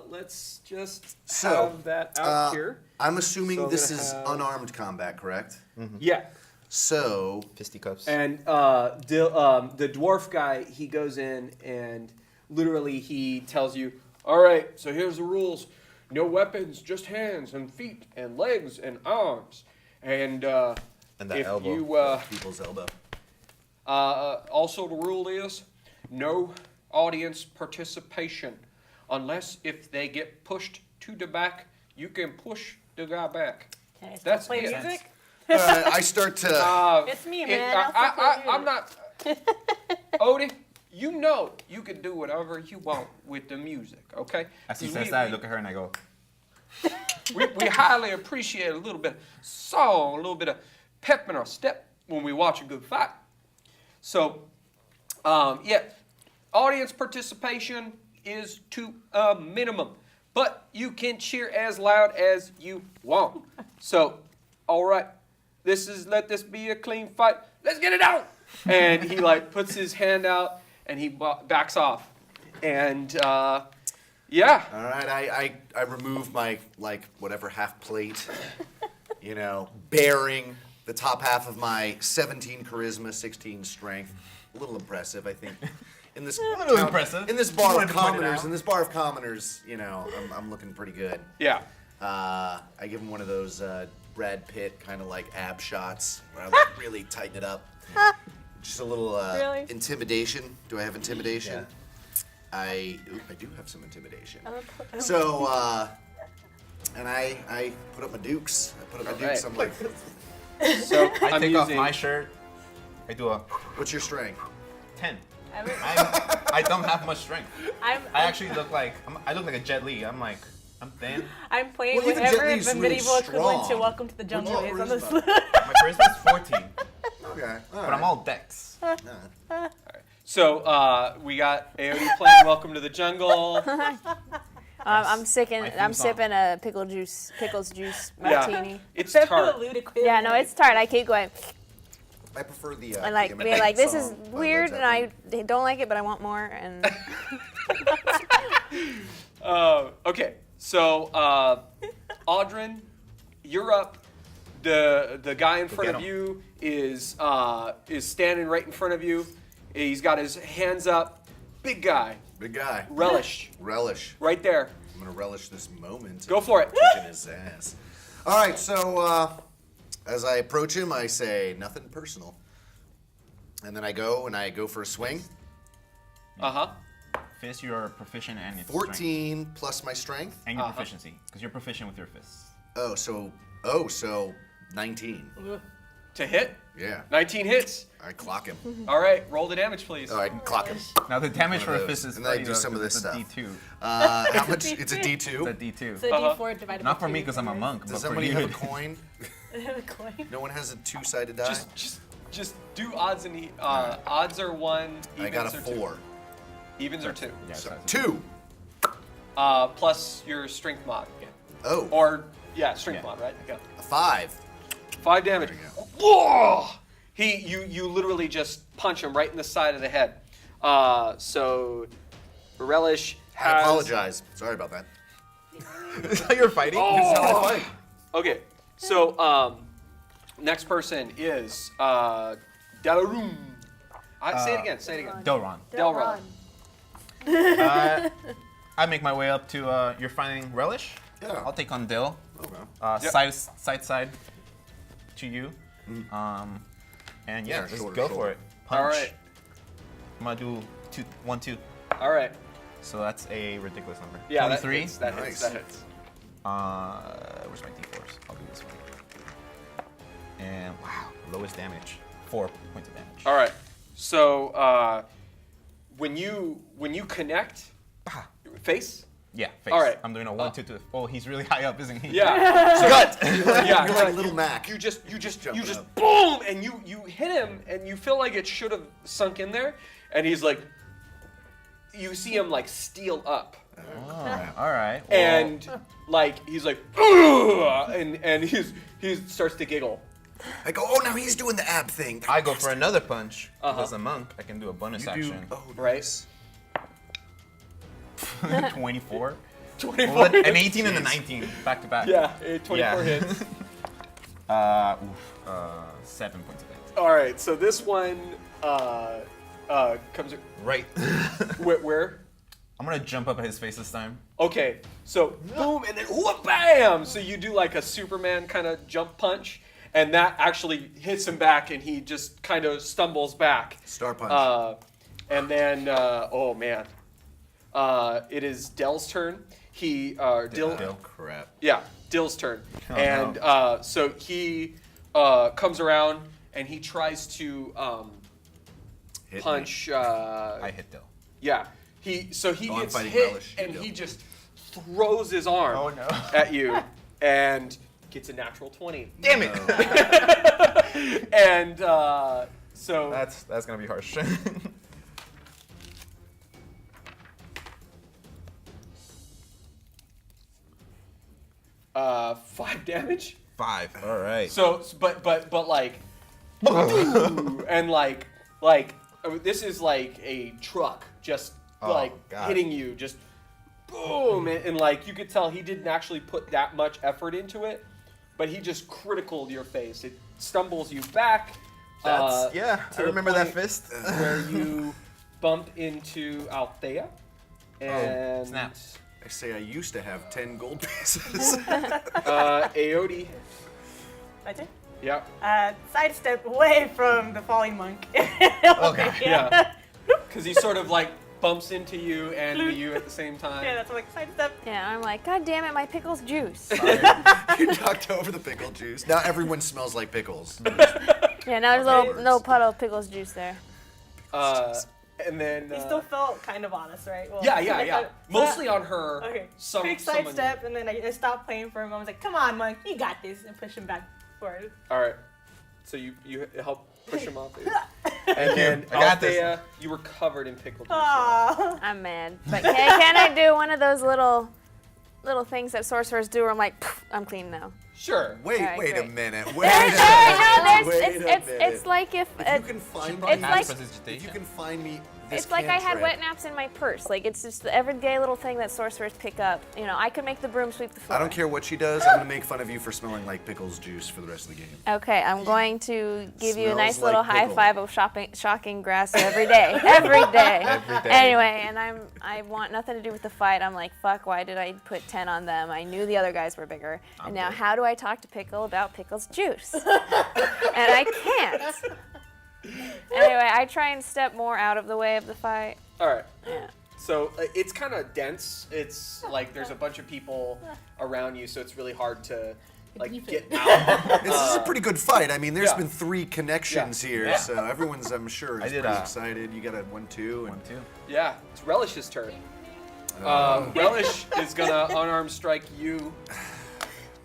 let's just So, have that out here. I'm assuming So I'm this gonna is have- unarmed combat, correct? Yeah. So, Fisticuffs. And the dwarf guy, he goes in and literally he tells you, all right, so here's the rules. No weapons, just hands and feet and legs and arms. And And the if elbow. you people's elbow. also the rule is no audience participation unless if they get pushed to the back, you can push the guy back. Can I still That's play it. music? I start to. It's me, It- man. I'll still play I'm not. Odie, you know you can do whatever you want with the music, okay? As he 'Cause says that, I look at her and I go, we highly appreciate a little bit of song, a little bit of pep in our step when we watch a good fight. So, yeah, audience participation is to a minimum, but you can cheer as loud as you want. So, all right, let this be a clean fight. Let's get it out. And he like puts his hand out and he backs off. And yeah. All right, I remove my whatever half plate, bearing the top half of my 17 charisma, 16 strength. A little impressive, I think. In this impressive. In this You bar wanted of to point it commoners, out. I'm looking pretty good. Yeah. I give him one of those Brad Pitt kind of like ab shots where I really tighten it up. Just a little Really? intimidation. Do I have intimidation? Yeah. I do have some intimidation. Oh, So, and I put up my dukes. Alright. I'm like, So I I'm take off using. my shirt. I do a what's your strength? 10. I'm, I don't have much strength. I'm, I actually look like I look like a Jet Li. I'm thin. I'm playing Well, even whatever Jet Li's the really medieval equivalent to strong. Welcome to the Jungle your is on this charisma? list. My charisma is 14, Okay. but I'm all dex. So we got AOD playing Welcome to the Jungle. I'm My sipping theme song. a pickles juice martini. Yeah. It's Except for tart. the lewd equivalent. Yeah, no, it's tart. I keep going. I prefer the. And like the being like, this is song by Led weird, and I Zeppelin. don't like it, but I want more. And Okay, so Audrin, you're up. The guy in front get of him. you is standing right in front of you. He's got his hands up. Big guy, Big guy. relish, Relish. right there. I'm gonna relish this moment. Go for it. Kicking his ass. All right, so as I approach him, I say nothing personal, and then I go for a swing. Fist, you are proficient and it's 14 plus my strength. and your proficiency, because you're proficient with your fists. So 19. To hit. Yeah, 19 hits. I clock him. All right, roll the damage, please. Oh, I can clock him. Now the damage for One a of those. fist is And then I funny, do though, some of 'cause this it's stuff. a D2. How much? It's a It's D2. a D2. So D4 divided by Not for me, 2, because I'm a monk. Does but for somebody you, have a coin? I have a coin. No one has a two-sided die. Just do odds and odds are 1. I got a evens are 4. 2. Evens are 2. Yeah, So, that's- 2. Plus your strength mod. Yeah. Oh, Or yeah, strength Yeah. mod, right? Okay. a 5. 5 damage. There you Whoa! You literally just punch him right in the side of the head. So Relish has. I apologize. Sorry about that. Is that how you're fighting? This is how I fight. Okay, so next person is Dalaroon. Say it again. Say it again. Delron. Delron. I make my way up to. You're finding Relish. Yeah. I'll take on Dill. Okay. Yep. Side to you. And yeah, Yeah, let's shoulder, go shoulder. for it. Punch. All right. I'm gonna do 1, 2. All right. So that's a ridiculous number. Yeah, 23. that hits. That hits. Nice. That hits. Where's my d4s? I'll do this one. And wow, lowest damage. 4 points of damage. All right. So when you connect, face. Yeah, face. All right. I'm doing a 1, 2, 2. Oh, he's really high up, isn't he? Yeah. Gut. Yeah. You're like Little Mac. You just Jumping up. boom, and you hit him, and you feel like it should have sunk in there, and he's like, you see him like steal up, Oh, all right. Well, and like he's like, "Ugh," and he starts to giggle. I go, oh, now he's doing the ab thing. I go for another punch. Uh-huh. As a monk, I can do a bonus You do. action. Oh, Right. nice. 24. 24. Well, an 18 and a 19, back to back. Yeah, 24 Yeah. hits. 7 points of damage. All right, so this one comes Right. where? I'm gonna jump up at his face this time. Okay, so boom, and then whoop, bam! So you do like a Superman kind of jump punch, and that actually hits him back, and he just kind of stumbles back. Star punch. And then, oh man, it is Dell's turn. Dill. Dill. Crap. Yeah, Dill's turn. Oh, And so he comes around and he tries to Hit me. punch. I hit Dill. Yeah, he I'm gets fighting hit Relish, and Dill. he just throws his arm Oh, no. at you and gets a natural 20. Damn it! And so That's gonna be harsh. 5 damage. 5. All right. So, but like, and like this is like a truck just God. hitting you, just boom, and like you could tell he didn't actually put that much effort into it, but he just criticaled your face. It stumbles you back. That's, to I the remember that point fist. where you bump into Althea. And snap. I say I used to have 10 gold pieces. Aodi. My turn. Yep. Sidestep away from the falling monk. Okay. Yeah. Because he sort of like bumps into you and you at the same time. Yeah, that's like sidestep. Yeah, I'm like, God damn it, my pickle's juice. You knocked over the pickle juice. Now everyone smells like pickles. Yeah, now there's a little puddle of pickles juice there. And then He still felt kind of honest, right? Well, yeah. Mostly on her. Okay. Some Quick someone- sidestep, and then I stopped playing for him. I was like, "Come on, monk, you got this," and push him back forward. All right. So you help push him off. And then I got this. Althea, you were covered in pickle juice. Aww. I'm mad. But can I do one of those little things that sorcerers do where I'm like, "Pff, I'm clean now? Sure. Wait, Alright, wait a great. minute. Wait There, a no, minute. there's, Wait a minute. it's like if If you can find me, It's like- if you can find me this it's like I had cantrip- wet naps in my purse. Like it's just the everyday little thing that sorcerers pick up. You know, I could make the broom sweep the floor. I don't care what she does. I'm gonna make fun of you for smelling like pickles juice for the rest of the game. Okay, I'm going to give you a Smells nice like little high pickle. five of shocking grass every day. Every day. Every day. Anyway, and I want nothing to do with the fight. I'm like, fuck, why did I put 10 on them? I knew the other guys were bigger. And now how do I talk to Pickle about Pickle's juice? And I can't. Anyway, I try and step more out of the way of the fight. All right. Yeah. So it's kind of dense. It's like there's a bunch of people around you, so it's really hard to like get out. This is a pretty good fight. I mean, there's yeah. been 3 connections here, Yeah. so everyone's, I'm sure, is I did, pretty excited. You got a 1-2. One, two. Yeah, it's Relish's turn. Relish is gonna unarmed strike you,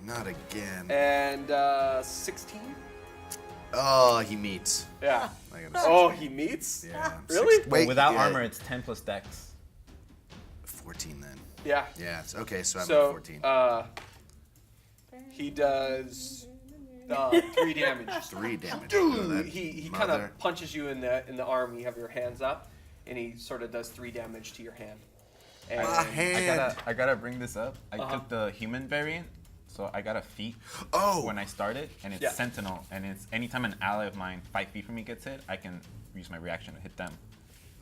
Not again. and 16. Oh, he meets. Yeah. I got a Oh, he meets. Yeah. Really? 16 Wait, Without yeah, armor, it's 10 plus dex. 14 then. Yeah. Yeah. It's, okay, so I'm at So 14. he does 3 damage. 3 damage. Oh, that He kind mother. of punches you in the arm. You have your hands up, and he sort of does 3 damage to your hand. And My hand. I gotta bring this up. I Uh-huh. took the human variant, so I got a feat Oh. when I started, and it's Yeah. Sentinel, and it's anytime an ally of mine 5 feet from me gets hit, I can use my reaction to hit them.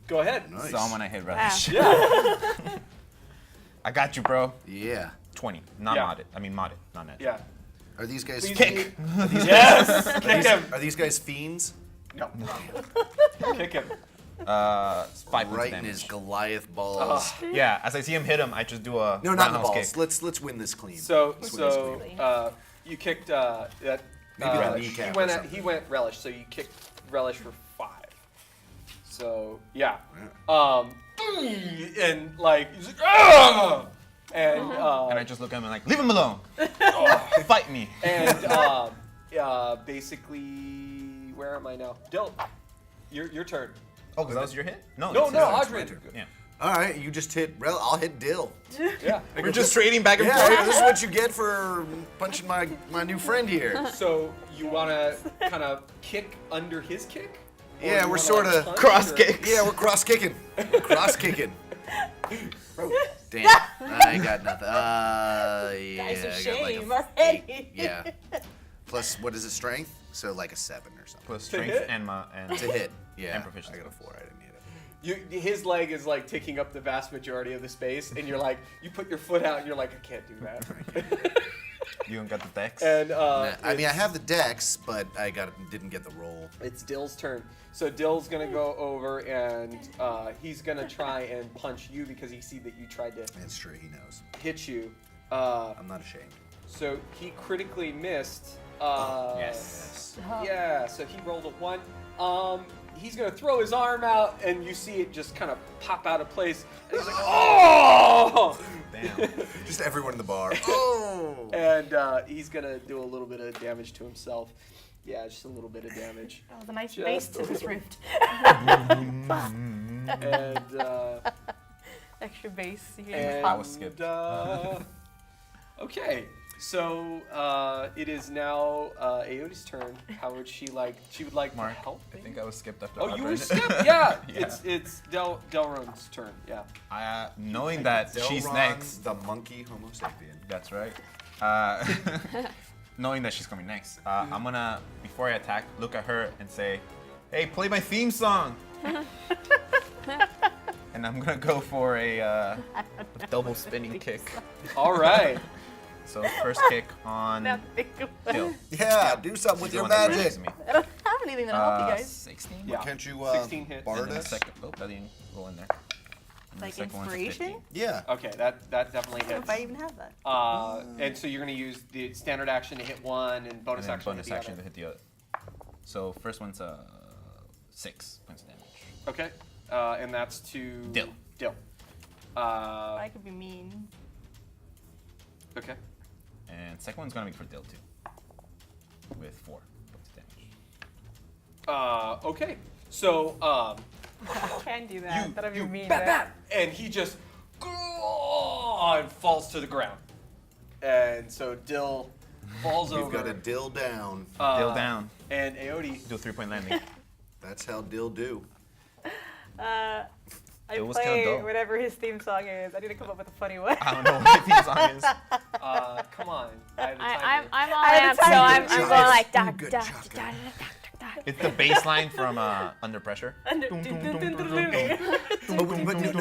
Go ahead. Nice. So I'm gonna hit Wow. Relish. Yeah. I got you, bro. Yeah. 20, not Yeah. modded. I mean modded, not net. Yeah. Are these guys Please Kick. Yes. Kick him. Are these guys fiends? No. Kick him. 5 points Right in damage. his Goliath balls. Yeah, as I see him hit him, I just do a No, not in the roundhouse balls. kick. Let's win this clean. So Let's win this clean. you kicked that. Maybe the he kneecap went or at, he something. went Relish, so you kicked Relish for 5. So yeah. And like he's like, "Ah!" and And I just look at him and like, leave him alone. Fight me. and basically, where am I now? Dill, your turn. Oh, because that was your hit? No, it's- no, it's- Audrey. Yeah. All right, you just hit. I'll hit Dill. Yeah. We're just trading back and Yeah, forth. this is what you get for punching my new friend here. So you want to kind of kick under his kick? Or Yeah, you we're wanna, sorta like, punch, cross or- kick. Yeah, we're cross kicking. Cross kicking. Damn, I got nothing. Yeah, Guys, a I got shame. like a a 8. Yeah. Plus, what is it, strength? So like a 7 or something. Plus To strength hit? and To hit. Yeah. And proficiency. I got a 4. I didn't hit it. His leg is like taking up the vast majority of the space, and you're like, you put your foot out, and you're like, I can't do that. You don't got the dex. and I mean, I have the dex, but I didn't get the roll. it's Dill's turn. So Dill's gonna go over, and he's gonna try and punch you because he see that you tried to That's true. He knows. hit you. I'm not ashamed. So he critically missed. Yes. Yeah, so he rolled a 1. He's gonna throw his arm out, and you see it just kind of pop out of place. And he's like, "Oh!" Damn. Just everyone in the bar. Oh. And he's gonna do a little bit of damage to himself. Yeah, just a little bit of damage. That was a nice Just base a to this little- rift. And Extra base. You and That was skipped. okay. So it is now Aoti's turn. How would she like? She would like Mark, to help. I think I was skipped after. Oh, you Audrey. were skipped. Yeah, Yeah. it's Delron's turn. Yeah. Knowing that she's Delron, next. the monkey Homo sapien. That's right. Knowing that she's coming next, I'm gonna, before I attack, look at her and say, "Hey, play my theme song." And I'm gonna go for a double spinning kick. All right. So first kick on Dill. Yeah, do something with The your one that magic. versus me. I don't have anything that'll help you guys. 16. Yeah. Can't you 16 hits. bard And then the us? second. Oh, that didn't go in there. And Like the second one's a inspiration? 15. Yeah. Okay, that definitely I don't know hits. if I even have that. And so you're gonna use the standard action to hit one, and bonus And then action bonus to hit the action other. to hit the other. So first one's 6 points of damage. Okay, and that's to Dill. Dill. I could be mean. Okay. And second one's gonna be for Dill too. With 4 points of damage. Okay. So I can't do that. That'll be you mean. bat, right? bat, and he just and falls to the ground, and so Dill falls We've over. got a dill down. Dill down. And Aote. Do a 3-point landing. That's how dill do. I It was kinda play dull. whatever his theme song is. I need to come up with a funny one. I don't know what the theme song is. Come on. I had a I'm timer. I'm all I have a amped, so I'm timer. going like da Good da job, da da guys. da da da. It's the bass line from Under Pressure. But no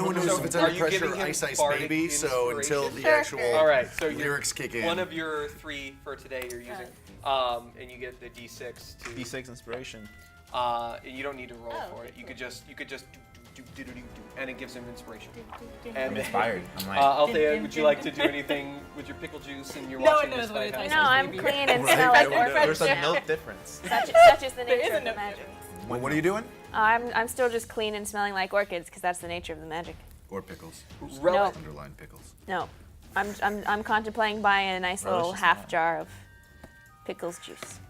one knows So if it's are under you pressure giving or him Ice Ice bardic Baby, so until the Sure, actual sure. All right, so you're, lyrics kick in. one of your 3 for today you're using, and you get the D6 to. D6 inspiration. And you don't need to roll Oh, for it. You cool. could just do, and it gives him inspiration. I'm And inspired. I'm like, Althea, would you like to do anything with your pickle juice and you're No watching one knows this what it guy is. have- No, I'm Baby. clean and Right, smell like no one orphan there's a now. milk difference. Such is the There nature is a of the no magic. What are you doing? I'm still just clean and smelling like orchids because that's the nature of the magic. Or pickles. Rel- Underline pickles. No, I'm contemplating buying a nice Relish little is half not. jar of pickles juice.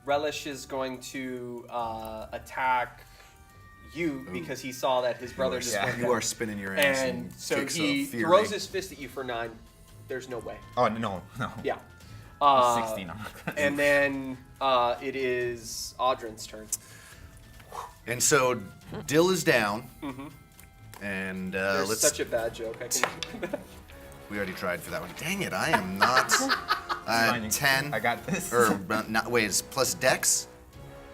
Relish is going to attack you because he saw that his brother just went You down. are spinning your ass And so kicks he of fury. throws his fist at you for 9. There's no way. Oh, no. Yeah. 16. I'm not gonna- And then it is Audrin's turn. And so Dill is down. And There's let's. such a bad joke. I can. We already tried for that one. Dang it! I am not. Fine, 10. I got this. Or not? Wait, it's plus Dex,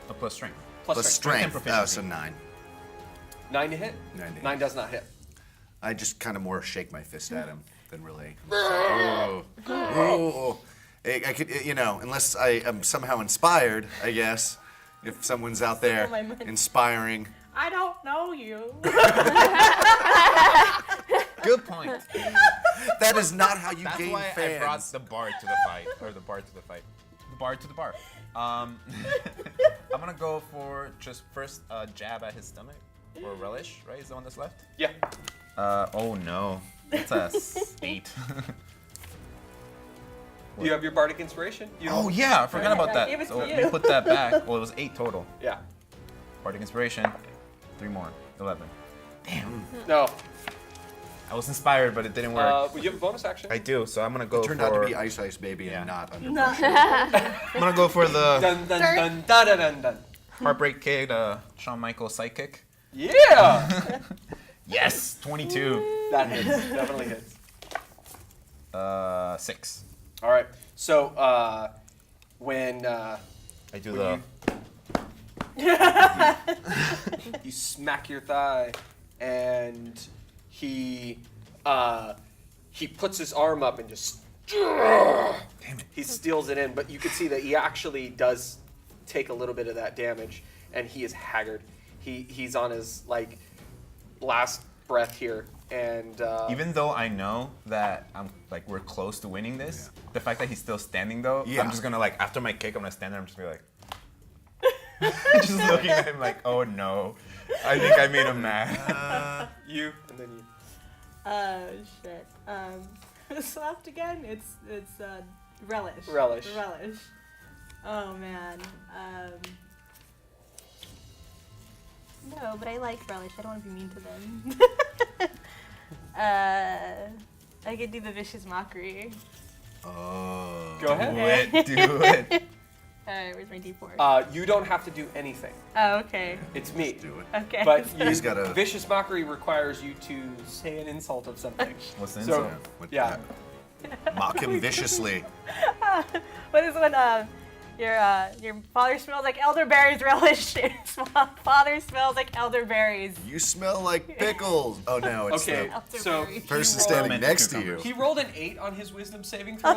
A plus strength. plus strength. strength. Oh, proficiency. so 9. 9 to hit. 9 to hit. 9 does not hit. I just kind of more shake my fist at him than really. Oh. I could, unless I am somehow inspired, I guess. If someone's out there my mind. inspiring. I don't know you. Good point. That is not how you That's gain why fans. I brought the bard to the fight. Or the bard to the fight. The bard to the bar. I'm gonna go for just first jab at his stomach. Or relish, right? Is the one that's left? Yeah. Oh no. It's a 8. Do you have your bardic inspiration? You Oh don't- yeah, I forgot about I that. gave it to So let you. me put that back. Well, it was 8 total. Yeah. Bardic inspiration. 3 more. 11. No. I was inspired, but it didn't work. Well, you have a bonus action. I do, so I'm gonna go It turned for. out to be Ice Ice Baby Yeah. and not Under No. Pressure. I'm gonna go for the Dun dun dun dun dun dun dun. heartbreak kick, Shawn Michaels sidekick. Yeah. Yes, 22. That hits. Definitely hits. 6. All right. So when I do When the. you smack your thigh, and he puts his arm up and just he steals it in, but you can see that he actually does take a little bit of that damage, and he is haggard. He's on his last breath here, and Even though I know that we're close to winning this, the fact that he's still standing though, Yeah. I'm just gonna after my kick, I'm gonna stand there. I'm just gonna be like, just looking at him like, oh no, I think I made him mad. you and then you. Shit. Who's left again? It's relish. Relish. Relish. Oh man. No, but I like relish. I don't want to be mean to them. I could do the vicious mockery. Oh. Go ahead. Do it. Where's my D4? You don't have to do anything. Oh, okay. It's me. Do it. Okay. But He's got a- Vicious Mockery requires you to say an insult of something. What's the So, insult? What- yeah. Mock him viciously. What is when your father smells like elderberries relish? Your father smells like elderberries. You smell like pickles. Oh no, it's Okay, the so Elderberries. person he standing rolled- next to you. Cucumbers. He rolled an 8 on his wisdom saving throw.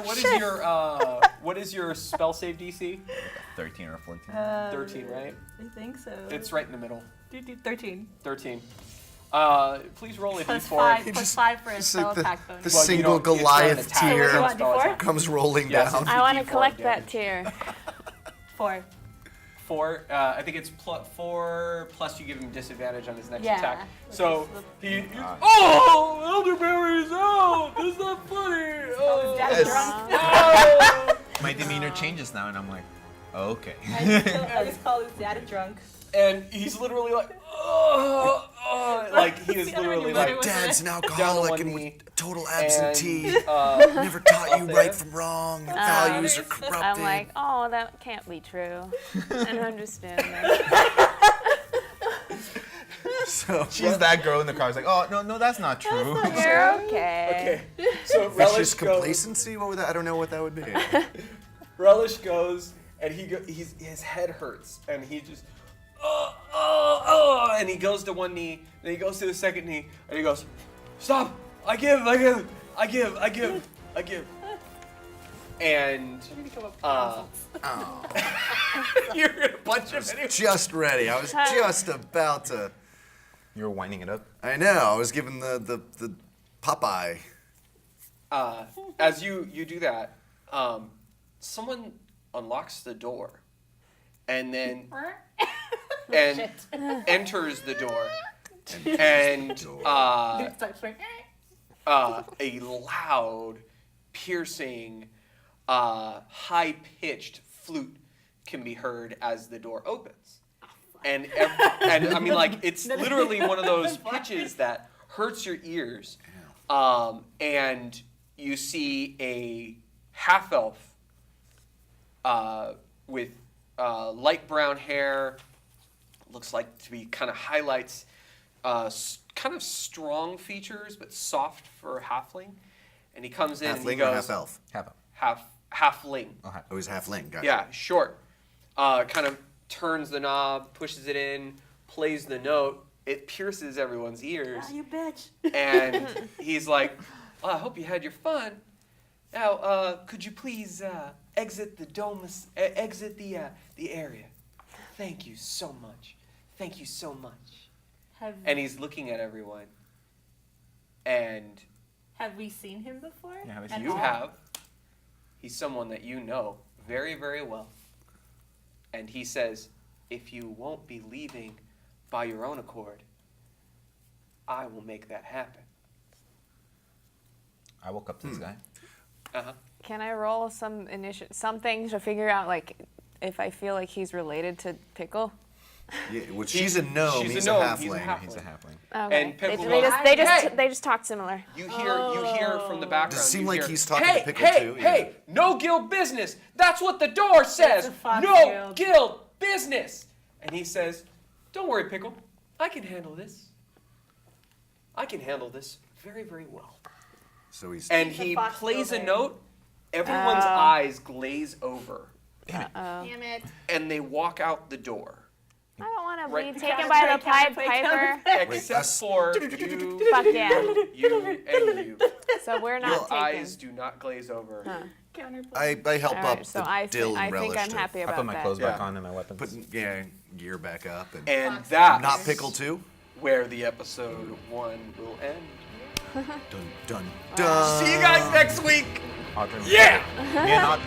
What is your spell save DC? 13 or 14. 13, right? I think so. It's right in the middle. 13. 13. Please roll a Plus d4. 5. He Plus just- 5 for a it's spell like attack bonus. the Well, you single don't- it's not an Goliath attack, tear it's a What, spell D4? attack. comes rolling Yes, down. it's- I want to D4 collect damage. that tier. 4. 4. I think it's 4 plus you give him disadvantage on his next Yeah. attack. So he. Oh, elderberries! Oh, that's not funny. Oh, Dad's Yes. drunk. oh. My demeanor changes now, and I'm like, okay. I just call his dad drunk. And he's literally like, oh, like he is The other one literally you like. murdered was Dad's an down on alcoholic one and knee. was total absentee. And, Never taught you Althea? right from wrong. Your values are I'm corrupted. I'm like, oh, that can't be true. And I'm just standing there. So She's that girl in the car. It's like, oh, no, that's not true. You're okay. okay, so vicious Relish goes. complacency. What would that? I don't know what that would be. Relish goes, and his head hurts, and he just, and he goes to one knee, then he goes to the second knee, and he goes, stop! I give. And you're gonna punch him anyway. Just ready. I was just about to. You're winding it up. I know. I was given the Popeye. As you do that, someone unlocks the door, and then enters the door, and a loud, piercing, high-pitched flute can be heard as the door opens. And I mean, like, it's literally one of those pitches that hurts your ears. And you see a half-elf with light brown hair, looks like to be kind of highlights, kind of strong features, but soft for a halfling. And he comes in and he Halfling or goes, half elf? halfling. Oh, he's halfling. Gotcha. Yeah, short. Kind of turns the knob, pushes it in, plays the note. It pierces everyone's ears. You bitch. And he's like, I hope you had your fun. Now, could you please exit the domus, exit the area? Thank you so much. Thank you so much. And he's looking at everyone. And Have we seen him before? Yeah, have we At seen you all? have. He's someone that you know very, very well. And he says, if you won't be leaving by your own accord, I will make that happen. I woke up to this guy. Uh-huh. Can I roll something to figure out, like, if I feel like he's related to Pickle? Yeah, well, she's a gnome. She's He's a a gnome, he's a halfling. half- He's a halfling. Okay. And Pickle they, goes, they just talk similar. You hear from the background. Does it seem you like hear, he's talking hey, to Pickle hey, too? Hey, no guild business. That's what the door says. a fox No guild. guild business. And he says, don't worry, Pickle. I can handle this. I can handle this very, very well. So he's. And He's a he fox plays a builder. note. Everyone's eyes glaze over. Damn it. And they walk out the door. I don't want to Right. be taken by the Pied Counterplay, Piper. Except us- for you, Fuck yeah. you, and you. So we're not Your taken. eyes do not glaze over. Counterplay. I help All up right, so the I dill think relish. I'm to happy I about put my that. clothes back Yeah. on and my weapons. Put gear back up and. And that's Not Pickle too. where the episode 1 will end. Dun dun dun. See you guys next week. Audrey- Yeah! Me and Aud-